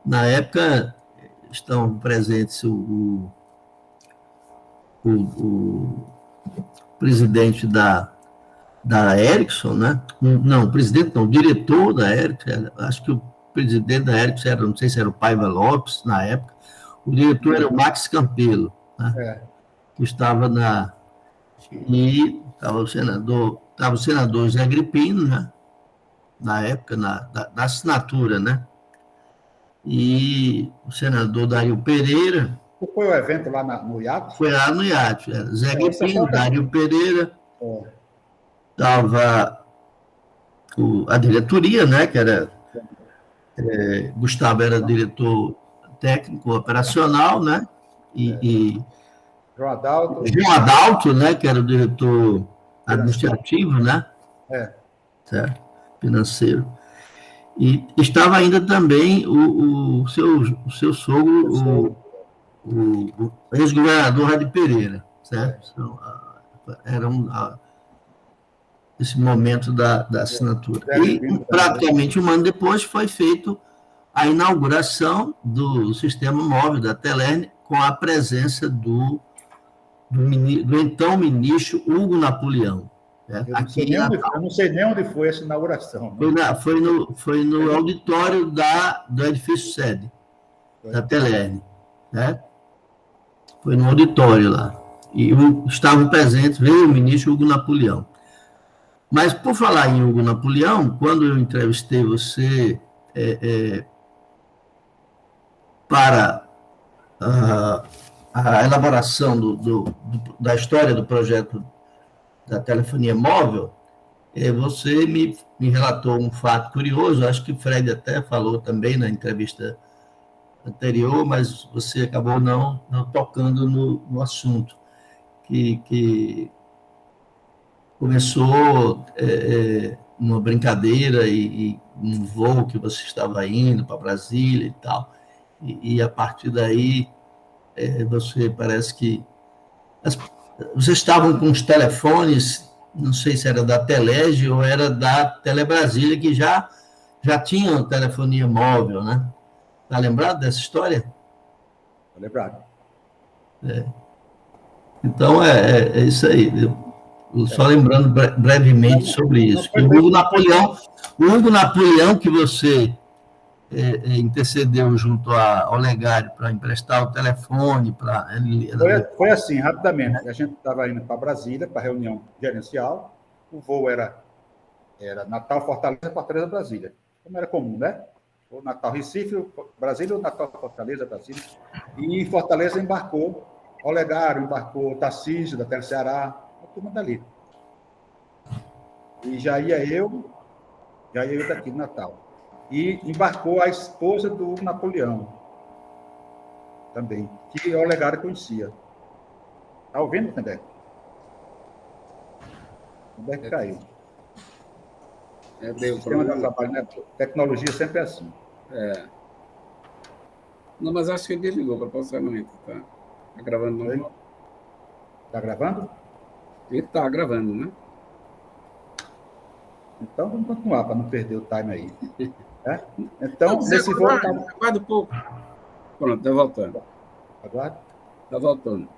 S2: na época, estão presentes o presidente da Ericsson, né? Não, o diretor da Ericsson, acho que o presidente da Ericsson era, não sei se era o Paiva Lopes, na época, o diretor era o Max Campelo, né? Que estava e estava o senador Zé Agripino, né? Na época, da assinatura, né? E o senador Dário Pereira.
S3: Foi o evento lá no iate?
S2: Foi lá no iate. Zé Agripino, Dário Pereira. Estava a diretoria, né? Que era... Gustavo era diretor técnico operacional, né? E
S3: João
S2: Adalto, né? Que era o diretor administrativo, né? Certo? Financeiro. E estava ainda também o seu sogro, o ex-governador Rádio Pereira, certo? Então, era esse momento da assinatura. E, praticamente um ano depois, foi feito a inauguração do sistema móvel da Telerny, com a presença do então ministro Hugo Napoleão.
S3: Eu não sei nem onde foi essa inauguração.
S2: Foi no auditório do edifício sede da Telerny, né? Foi no auditório lá. E estavam presentes, veio o ministro Hugo Napoleão. Mas, por falar em Hugo Napoleão, quando eu entrevistei você para a elaboração da história do projeto da telefonia móvel, você me relatou um fato curioso, acho que o Fred até falou também na entrevista anterior, mas você acabou não tocando no assunto, que começou uma brincadeira e um voo que você estava indo para Brasília e tal, e a partir daí você parece que vocês estavam com os telefones, não sei se era da Telergy ou era da Telebrasília, que já tinham telefonia móvel, né? Está lembrado dessa história?
S3: Estou lembrado.
S2: Então, é isso aí. Só lembrando brevemente sobre isso. O Hugo Napoleão que você intercedeu junto a Olegário para emprestar o telefone para...
S3: Foi assim, rapidamente. A gente estava indo para Brasília, para reunião gerencial. O voo era Natal, Fortaleza, Fortaleza, Brasília. Como era comum, né? O Natal, Recife, Brasília, o Natal, Fortaleza, Brasília. E em Fortaleza embarcou Olegário, embarcou Tarcísio, da Teleceará, a turma dali. E já ia eu daqui do Natal. E embarcou a esposa do Napoleão, também, que o Olegário conhecia. Está ouvindo, Tandé? Tandé que caiu.
S1: Deu
S3: sistema de trabalho, né? Tecnologia sempre é assim.
S1: Não, mas acho que ele desligou proporcionalmente. Tá gravando não?
S3: Está gravando?
S1: Ele está gravando, né?
S3: Então, vamos continuar para não perder o time aí. Então, nesse voo...
S1: Aguarda um pouco. Pronto, está voltando.
S3: Aguarda.
S1: Está voltando.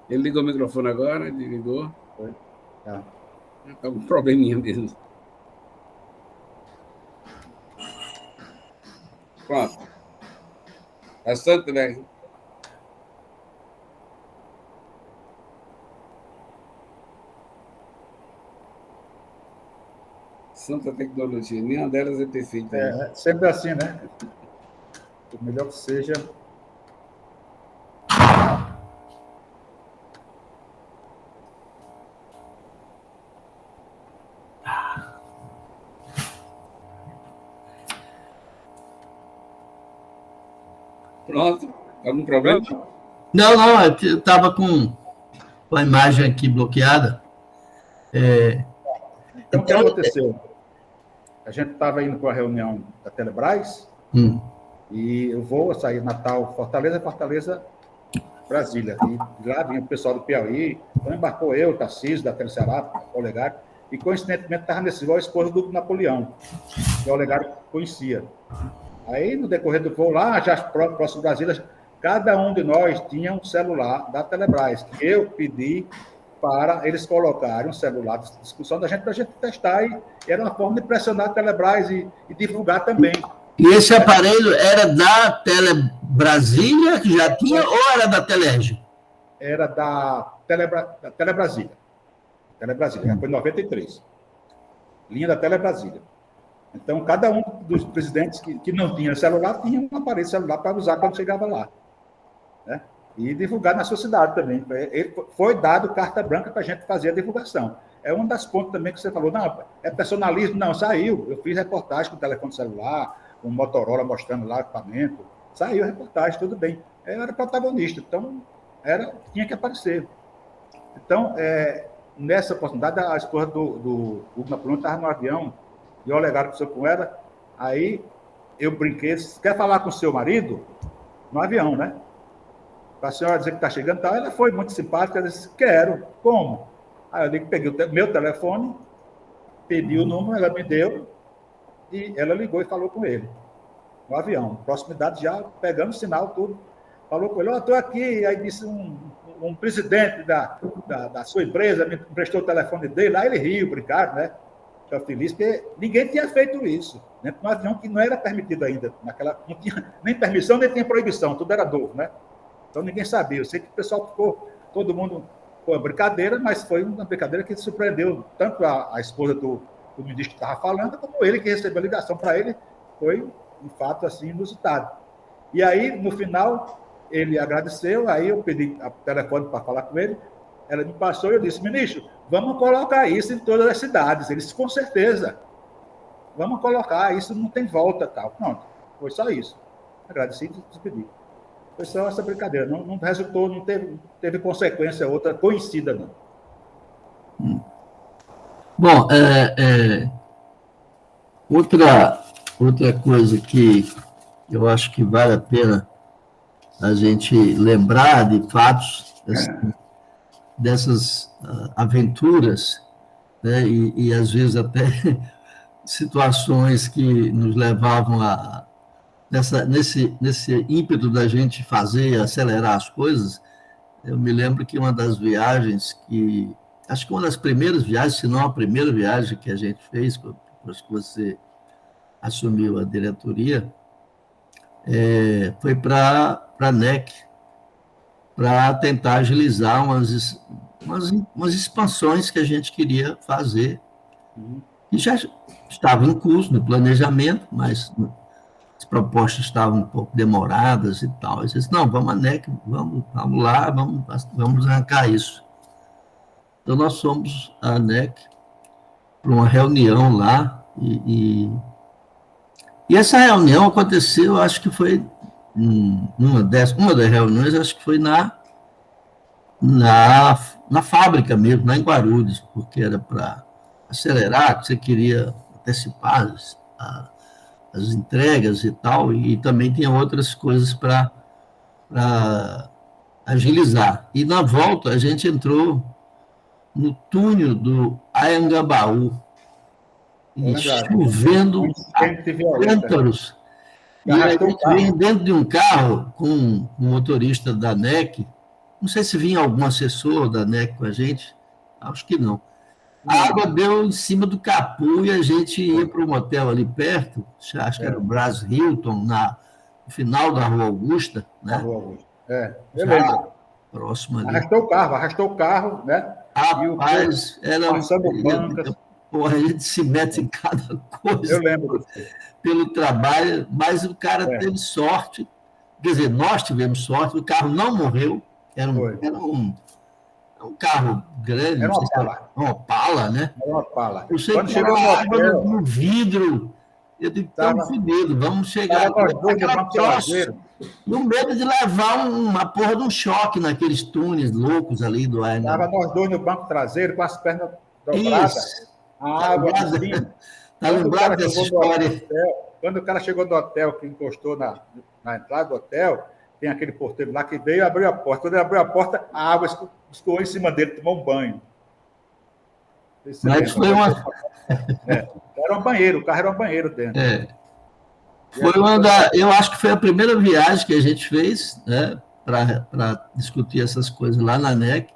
S1: Ele ligou o microfone agora, desligou.
S3: Foi. Tá.
S1: Está com um probleminha mesmo. Pronto. Bastante, né? Santa tecnologia, nenhuma delas é perfeita.
S3: Sempre assim, né? O melhor que seja.
S1: Pronto. Algum problema?
S2: Não, eu estava com a imagem aqui bloqueada.
S3: Então, o que aconteceu? A gente estava indo para a reunião da Telebrás e eu vou sair Natal, Fortaleza, Brasília. E lá vinha o pessoal do Piauí, então embarcou eu, Tarcísio, da Teleceará, o Olegário, e coincidentemente estava nesse voo a esposa do Napoleão, que o Olegário conhecia. Aí, no decorrer do voo lá, já próximo de Brasília, cada um de nós tinha um celular da Telebrás, que eu pedi para eles colocarem um celular de discussão da gente para a gente testar, e era uma forma de pressionar a Telebrás e divulgar também.
S2: E esse aparelho era da Telebrasília, que já tinha, ou era da Telerge?
S3: Era da Telebrasília. Telebrasília, foi em 93. Linha da Telebrasília. Então, cada um dos presidentes que não tinha celular, tinha um aparelho celular para usar quando chegava lá. Né? E divulgar na sua cidade também. Foi dado carta branca para a gente fazer a divulgação. É uma das pontas também que você falou, não, é personalismo. Não, saiu. Eu fiz reportagem com o telefone celular, com o Motorola mostrando lá o equipamento. Saiu a reportagem, tudo bem. Eu era protagonista, então tinha que aparecer. Então, nessa oportunidade, a esposa do Hugo Napoleão estava no avião, e o Olegário conversou com ela, aí eu brinquei, quer falar com o seu marido? No avião, né? Para a senhora dizer que está chegando, tal. Ela foi muito simpática, ela disse, quero. Como? Aí eu peguei o meu telefone, pedi o número, ela me deu, e ela ligou e falou com ele, no avião, proximidade já, pegando o sinal, tudo. Falou com ele, estou aqui, aí disse um presidente da sua empresa, me emprestou o telefone dele, aí ele riu, brincaram, né? Estou feliz, porque ninguém tinha feito isso, né? Um avião que não era permitido ainda, não tinha nem permissão, nem tinha proibição, tudo era novo, né? Então ninguém sabia. Eu sei que o pessoal ficou, todo mundo, foi uma brincadeira, mas foi uma brincadeira que surpreendeu tanto a esposa do ministro que estava falando, como ele que recebeu a ligação para ele, foi um fato assim inusitado. E aí, no final, ele agradeceu, aí eu pedi o telefone para falar com ele, ela me passou e eu disse, ministro, vamos colocar isso em todas as cidades. Ele disse, com certeza, vamos colocar, isso não tem volta, tal. Pronto, foi só isso. Agradeci e despedi. Foi só essa brincadeira, não resultou, não teve consequência outra conhecida, não.
S2: Bom, outra coisa que eu acho que vale a pena a gente lembrar de fatos dessas aventuras, né, e às vezes até situações que nos levavam nesse ímpeto da gente fazer, acelerar as coisas. Eu me lembro que uma das viagens acho que uma das primeiras viagens, se não a primeira viagem que a gente fez, depois que você assumiu a diretoria, foi para a ANEC, para tentar agilizar umas expansões que a gente queria fazer, e já estava em curso no planejamento, mas as propostas estavam um pouco demoradas e tal. Eu disse, não, vamos à ANEC, vamos lá, vamos arrancar isso. Então, nós fomos à ANEC para uma reunião lá, e essa reunião aconteceu, acho que foi uma das reuniões, acho que foi na fábrica mesmo, lá em Guarulhos, porque era para acelerar, que você queria antecipar as entregas e tal, e também tinha outras coisas para agilizar. E na volta a gente entrou no túnel do Anhangabaú, e chovendo cântaros. E a gente veio dentro de um carro com um motorista da ANEC, não sei se vinha algum assessor da ANEC com a gente, acho que não. A água deu em cima do capô e a gente ia para um hotel ali perto, acho que era o Brás Hilton, no final da Rua Augusta. Né?
S3: Rua Augusta. Eu lembro.
S2: Próximo ali.
S3: Arrastou o carro, né?
S2: Rapaz, era
S3: passando bancas.
S2: Porra, a gente se mete em cada coisa.
S3: Eu lembro.
S2: Pelo trabalho, mas o cara teve sorte, quer dizer, nós tivemos sorte, o carro não morreu, era um carro grande.
S3: Era uma
S2: Opala, né?
S3: Era uma Opala.
S2: Eu sei que chegou água no vidro, eu digo, estamos fodidos, vamos chegar no medo de levar uma porra de um choque naqueles túneis loucos ali do ar.
S3: Estava nós dois no banco traseiro, com as pernas dobradas, a água assim.
S2: Está lembrado dessa história?
S3: Quando o cara chegou no hotel, que encostou na entrada do hotel, tem aquele porteiro lá que veio e abriu a porta. Quando ele abriu a porta, a água escoou em cima dele, tomou um banho.
S2: Mas foi uma...
S3: Era um banheiro, o carro era um banheiro dentro.
S2: Foi eu acho que foi a primeira viagem que a gente fez, né, para discutir essas coisas lá na ANEC,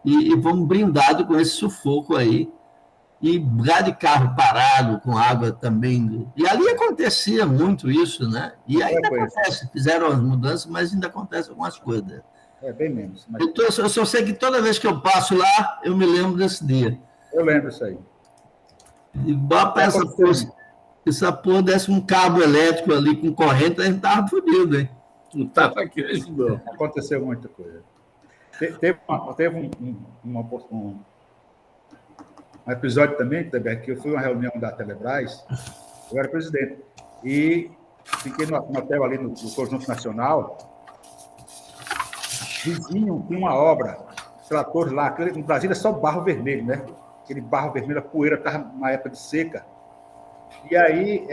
S2: e fomos brindados com esse sufoco aí, e lugar de carro parado, com água também. E ali acontecia muito isso, né? E ainda acontece, fizeram as mudanças, mas ainda acontece algumas coisas.
S3: Bem menos. Mas...
S2: Eu só sei que toda vez que eu passo lá, eu me lembro desse dia.
S3: Eu lembro isso aí.
S2: E bota essa porra desse um cabo elétrico ali com corrente, a gente estava fodido, hein?
S1: Não estava aqui, ajudou.
S3: Aconteceu muita coisa. Teve um episódio também, que eu fui a uma reunião da Telebrás, eu era presidente, e fiquei no hotel ali no Conjunto Nacional, vizinho tinha uma obra, tratores lá, no Brasil é só barro vermelho, né? Aquele barro vermelho, a poeira estava na época de seca. E aí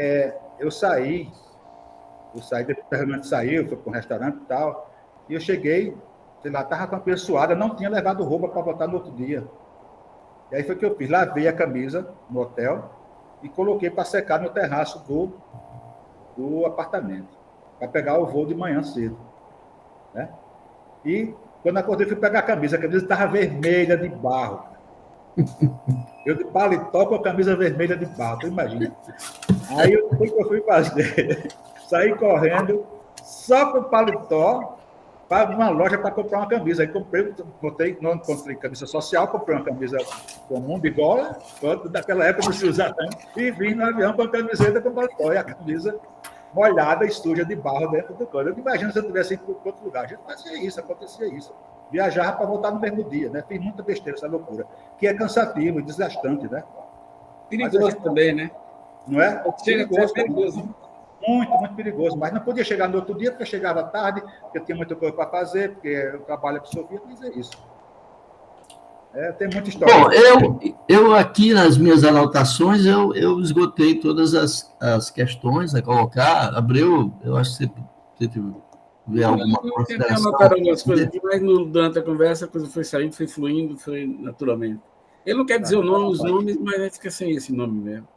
S3: eu saí, depois da reunião saiu, fui para um restaurante e tal, e eu cheguei, sei lá, estava com a cabeça suada, não tinha levado roupa para botar no outro dia. E aí foi o que eu fiz, lavei a camisa no hotel e coloquei para secar no terraço do apartamento, para pegar o voo de manhã cedo. Né? E quando acordei, fui pegar a camisa estava vermelha de barro. Eu de paletó com a camisa vermelha de barro, tu imagina. Aí o que eu fui fazer? Saí correndo, só com o paletó, para uma loja para comprar uma camisa. Aí não encontrei camisa social, comprei uma camisa comum de gola, daquela época não se usava, e vim no avião com a camiseta com paletó, e a camisa molhada e suja de barro dentro do coisa. Eu imagino se eu tivesse ido para outro lugar. A gente fazia isso, acontecia isso. Viajava para voltar no mesmo dia, né? Fiz muita besteira, essa loucura, que é cansativo e desgastante, né?
S1: Perigoso também, né?
S3: Não é?
S1: Chega a ser perigoso.
S3: Muito, muito perigoso. Mas não podia chegar no outro dia, porque eu chegava tarde, porque eu tinha muita coisa para fazer, porque o trabalho absorvia, mas é isso. Tem muita história.
S2: Bom, eu aqui nas minhas anotações, eu esgotei todas as questões a colocar. Abreu, eu acho que você vê alguma consideração.
S1: Eu anotaram algumas coisas aqui, mas durante a conversa a coisa foi saindo, foi fluindo, foi naturalmente. Ele não quer dizer os nomes, mas a gente fica sem esse nome mesmo.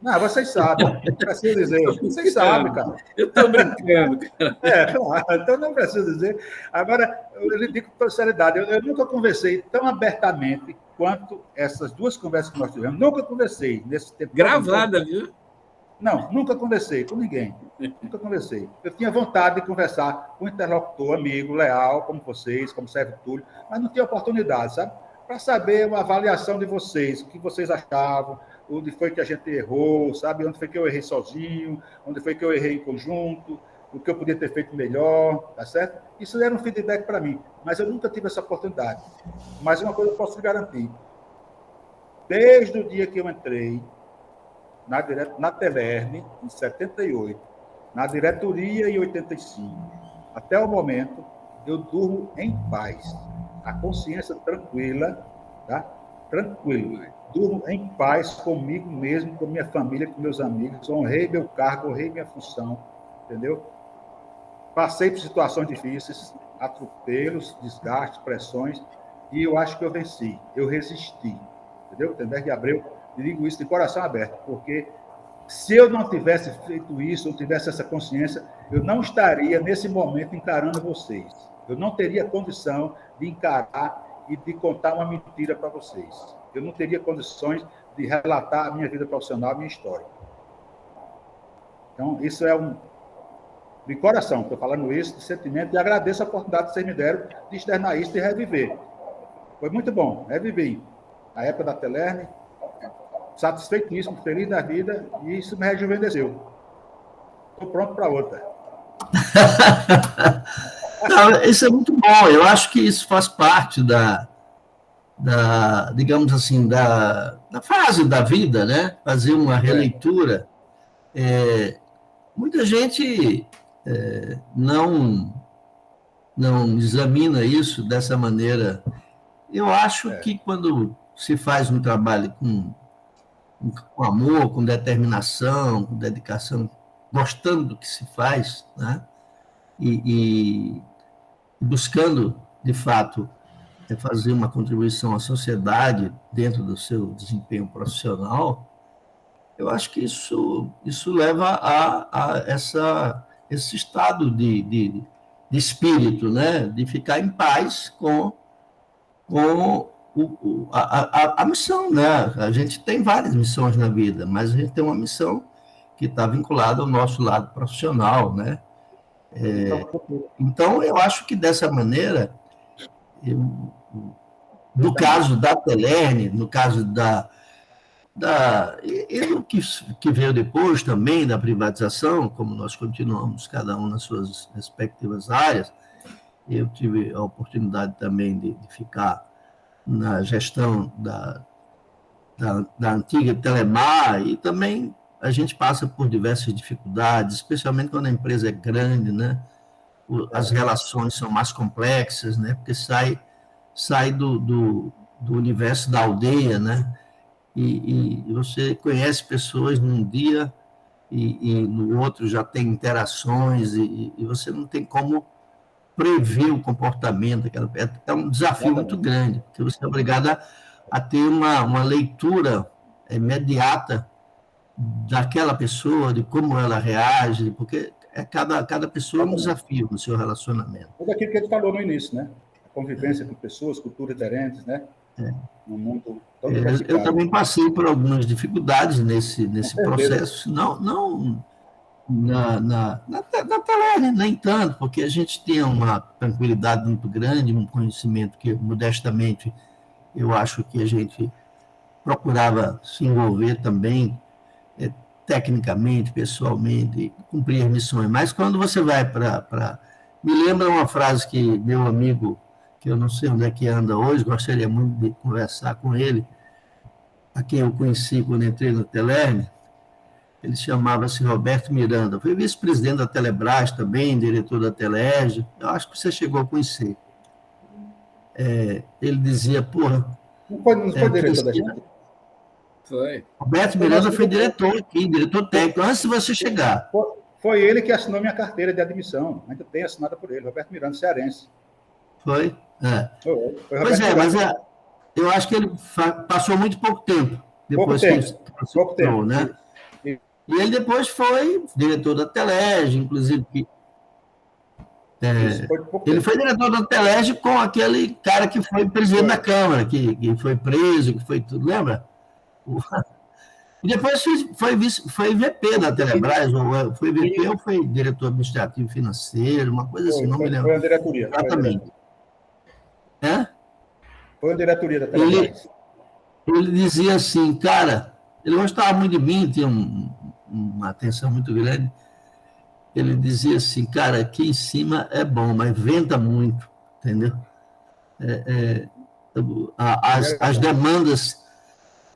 S3: Não, vocês sabem, não precisa dizer. Vocês sabem, cara.
S1: Eu estou brincando, cara.
S3: Claro, então não preciso dizer. Agora, eu lhe digo com sinceridade, eu nunca conversei tão abertamente quanto essas duas conversas que nós tivemos. Nunca conversei nesse tempo.
S1: Gravada, viu?
S3: Não, nunca conversei com ninguém. Nunca conversei. Eu tinha vontade de conversar com um interlocutor, amigo, leal, como vocês, como Sérgio Túlio, mas não tinha oportunidade, sabe? Para saber uma avaliação de vocês, o que vocês achavam, onde foi que a gente errou, sabe? Onde foi que eu errei sozinho, onde foi que eu errei em conjunto, o que eu podia ter feito melhor, tá certo? Isso era um feedback para mim, mas eu nunca tive essa oportunidade. Mas uma coisa eu posso te garantir. Desde o dia que eu entrei na Telerme, em 78, na diretoria em 85, até o momento, eu durmo em paz. A consciência tranquila, tá? Tranquilo. Durmo em paz comigo mesmo, com minha família, com meus amigos. Honrei meu cargo, honrei minha função, entendeu? Passei por situações difíceis, atropelos, desgastes, pressões, e eu acho que eu venci. Eu resisti, entendeu? Tenberg de Abreu, digo isso de coração aberto, porque se eu não tivesse feito isso, eu tivesse essa consciência, eu não estaria, nesse momento, encarando vocês. Eu não teria condição de encarar e de contar uma mentira para vocês. Eu não teria condições de relatar a minha vida profissional, a minha história. Então, isso é de coração, estou falando isso, de sentimento, e agradeço a oportunidade que vocês me deram de externar isso e reviver. Foi muito bom, revivi. A época da Telerme, satisfeitíssimo, feliz da vida, e isso me rejuvenesceu. Estou pronto para outra.
S2: Não, isso é muito bom. Eu acho que isso faz parte digamos assim, da fase da vida, né? Fazer uma releitura. Muita gente não examina isso dessa maneira. Eu acho que quando se faz um trabalho com amor, com determinação, com dedicação, gostando do que se faz, né? E buscando, de fato, fazer uma contribuição à sociedade dentro do seu desempenho profissional, eu acho que isso leva a esse estado de espírito, né? De ficar em paz com a missão, né? A gente tem várias missões na vida, mas a gente tem uma missão que está vinculada ao nosso lado profissional, né? Então, eu acho que dessa maneira, no caso da Telerme, no caso e no que veio depois também da privatização, como nós continuamos cada um nas suas respectivas áreas, eu tive a oportunidade também de ficar na gestão da antiga Telemar, e também a gente passa por diversas dificuldades, especialmente quando a empresa é grande, né? As relações são mais complexas, né? Porque sai do universo da aldeia, né? E você conhece pessoas num dia e no outro já tem interações e você não tem como prever o comportamento. É um desafio muito grande, porque você é obrigado a ter uma leitura imediata daquela pessoa, de como ela reage, porque cada pessoa é um desafio no seu relacionamento.
S3: Tudo aquilo que a gente falou no início, né? A convivência com pessoas, culturas diferentes, né? No mundo todo
S2: eu também passei por algumas dificuldades nesse processo, não na Telerme, nem tanto, porque a gente tinha uma tranquilidade muito grande, um conhecimento que, modestamente, eu acho que a gente procurava se envolver também, tecnicamente, pessoalmente, cumprir as missões. Mas quando você vai para... Me lembra uma frase que meu amigo, que eu não sei onde é que anda hoje, gostaria muito de conversar com ele, a quem eu conheci quando entrei no Telerme. Ele chamava-se Roberto Miranda, foi vice-presidente da Telebrás também, diretor da Telerge, eu acho que você chegou a conhecer. Ele dizia, porra...
S3: Não foi diretor da gente?
S1: Foi.
S2: Roberto Miranda foi diretor aqui, diretor técnico, antes de você chegar.
S3: Foi ele que assinou minha carteira de admissão, ainda tem assinada por ele, Roberto Miranda, cearense.
S2: Foi?
S3: Foi
S2: pois
S3: Miranda.
S2: Mas eu acho que ele passou muito pouco tempo depois
S3: pouco tempo,
S2: né? E ele depois foi diretor da Telerge, inclusive. Ele foi diretor da Telerge com aquele cara que foi presidente da Câmara, que foi preso, que foi tudo, lembra? E depois foi VP da Telebrás, ou foi VP ou foi diretor administrativo financeiro, uma coisa assim, não me lembro.
S3: Foi a diretoria.
S2: Exatamente.
S3: Foi a diretoria da Telebrás.
S2: Ele dizia assim, cara, ele gostava muito de mim, tinha uma atenção muito grande. Ele dizia assim, cara, aqui em cima é bom, mas venta muito, entendeu? As demandas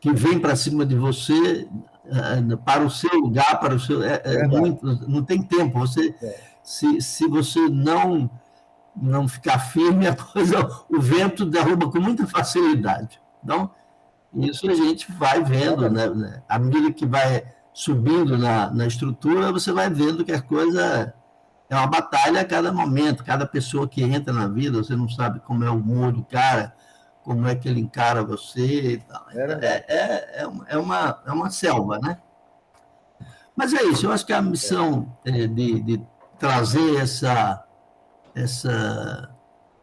S2: que vêm para cima de você, para o seu lugar, para o seu... muito, não tem tempo. Se você não ficar firme, o vento derruba com muita facilidade. Então, isso a gente vai vendo, né? À medida que vai subindo na estrutura, você vai vendo que a coisa é uma batalha a cada momento, cada pessoa que entra na vida, você não sabe como é o humor do cara, como é que ele encara você e tal. É uma selva, né? Mas é isso, eu acho que a missão de trazer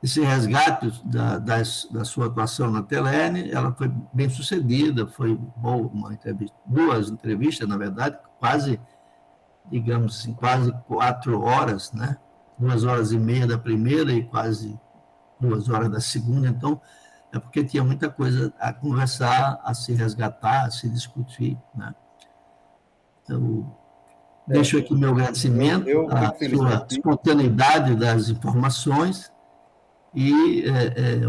S2: esse resgate da sua atuação na TLN, ela foi bem sucedida, foi boa, duas entrevistas, na verdade, quase, digamos assim, quase 4 horas, né? 2h30 da primeira e quase 2 horas da segunda, então é porque tinha muita coisa a conversar, a se resgatar, a se discutir, né? Então, deixo aqui meu agradecimento à sua espontaneidade das informações e,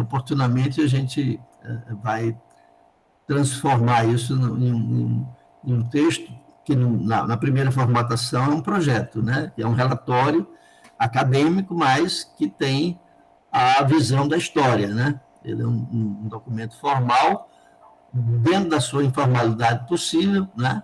S2: oportunamente, a gente vai transformar isso em um texto que, na primeira formatação, é um projeto, né? É um relatório acadêmico, mas que tem a visão da história, né? Ele é um documento formal, dentro da sua informalidade possível, né?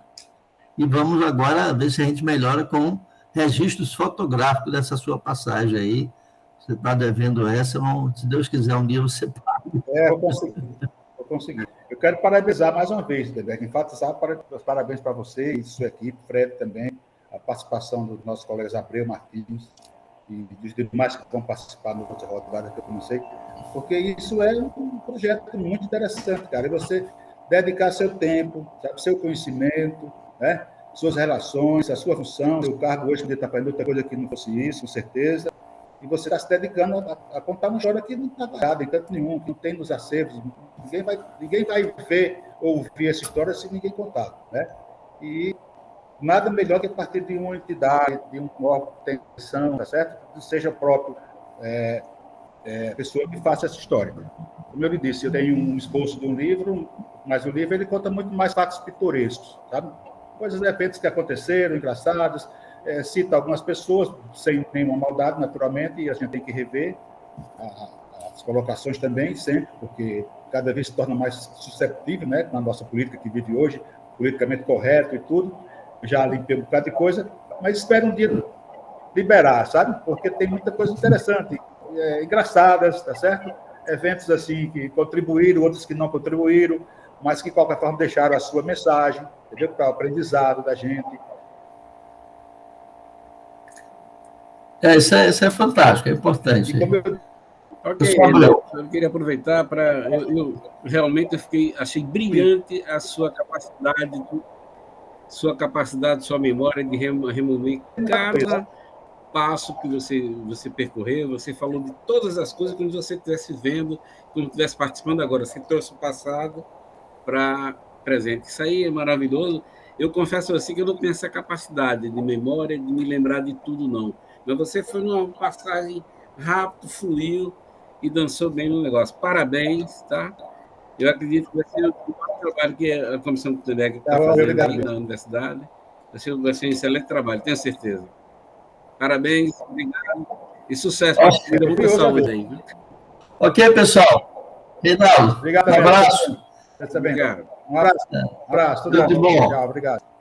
S2: E vamos agora ver se a gente melhora com registros fotográficos dessa sua passagem aí. Você está devendo essa, se Deus quiser, um dia você paga.
S3: Vou conseguir. Eu quero parabenizar mais uma vez, Debeck. Enfatizar parabéns para você e sua equipe, Fred também, a participação dos nossos colegas Abreu, Martins e dos demais que vão participar no outra rodada que eu comecei, porque isso é um projeto muito interessante, cara. E você dedicar seu tempo, sabe, seu conhecimento, né? Suas relações, a sua função, seu cargo hoje podia estar fazendo outra coisa que não fosse isso, com certeza. E você está se dedicando a contar uma história que não está errada em canto nenhum, que não tem nos acervos. Ninguém vai ver ou ouvir essa história se ninguém contar, né? E nada melhor que a partir de uma entidade, de um órgão que tem atenção, tá certo? Que seja próprio a pessoa que faça essa história. Como eu lhe disse, eu tenho um esboço de um livro, mas o livro ele conta muito mais fatos pitorescos, sabe? Coisas, eventos que aconteceram, engraçados, cita algumas pessoas, sem nenhuma maldade, naturalmente, e a gente tem que rever as colocações também, sempre, porque cada vez se torna mais susceptível, né, na nossa política que vive hoje, politicamente correto e tudo. Já limpei um bocado de coisa, mas espero um dia liberar, sabe? Porque tem muita coisa interessante, engraçadas, tá certo? Eventos assim que contribuíram, outros que não contribuíram, mas que, de qualquer forma, deixaram a sua mensagem, entendeu? Para o aprendizado da gente.
S2: Isso é fantástico, é importante.
S1: Ok, eu queria aproveitar para... Eu realmente achei brilhante a sua capacidade, sua memória de remover cada passo que você percorreu. Você falou de todas as coisas como se você estivesse vendo, como estivesse participando agora. Você trouxe o passado para presente. Isso aí é maravilhoso. Eu confesso a você que eu não tenho essa capacidade de memória, de me lembrar de tudo, não. Mas você foi numa passagem rápido, fluiu e dançou bem no negócio. Parabéns, tá? Eu acredito que vai ser o maior trabalho que a Comissão de Tutela está fazendo na universidade. Vai ser um excelente trabalho, tenho certeza. Parabéns, obrigado e sucesso. Muita saúde aí. Viu?
S2: Ok, pessoal. Reinaldo,
S3: obrigado,
S2: um abraço.
S3: Obrigado. Um abraço. Tudo
S2: bom.
S3: Tchau, obrigado.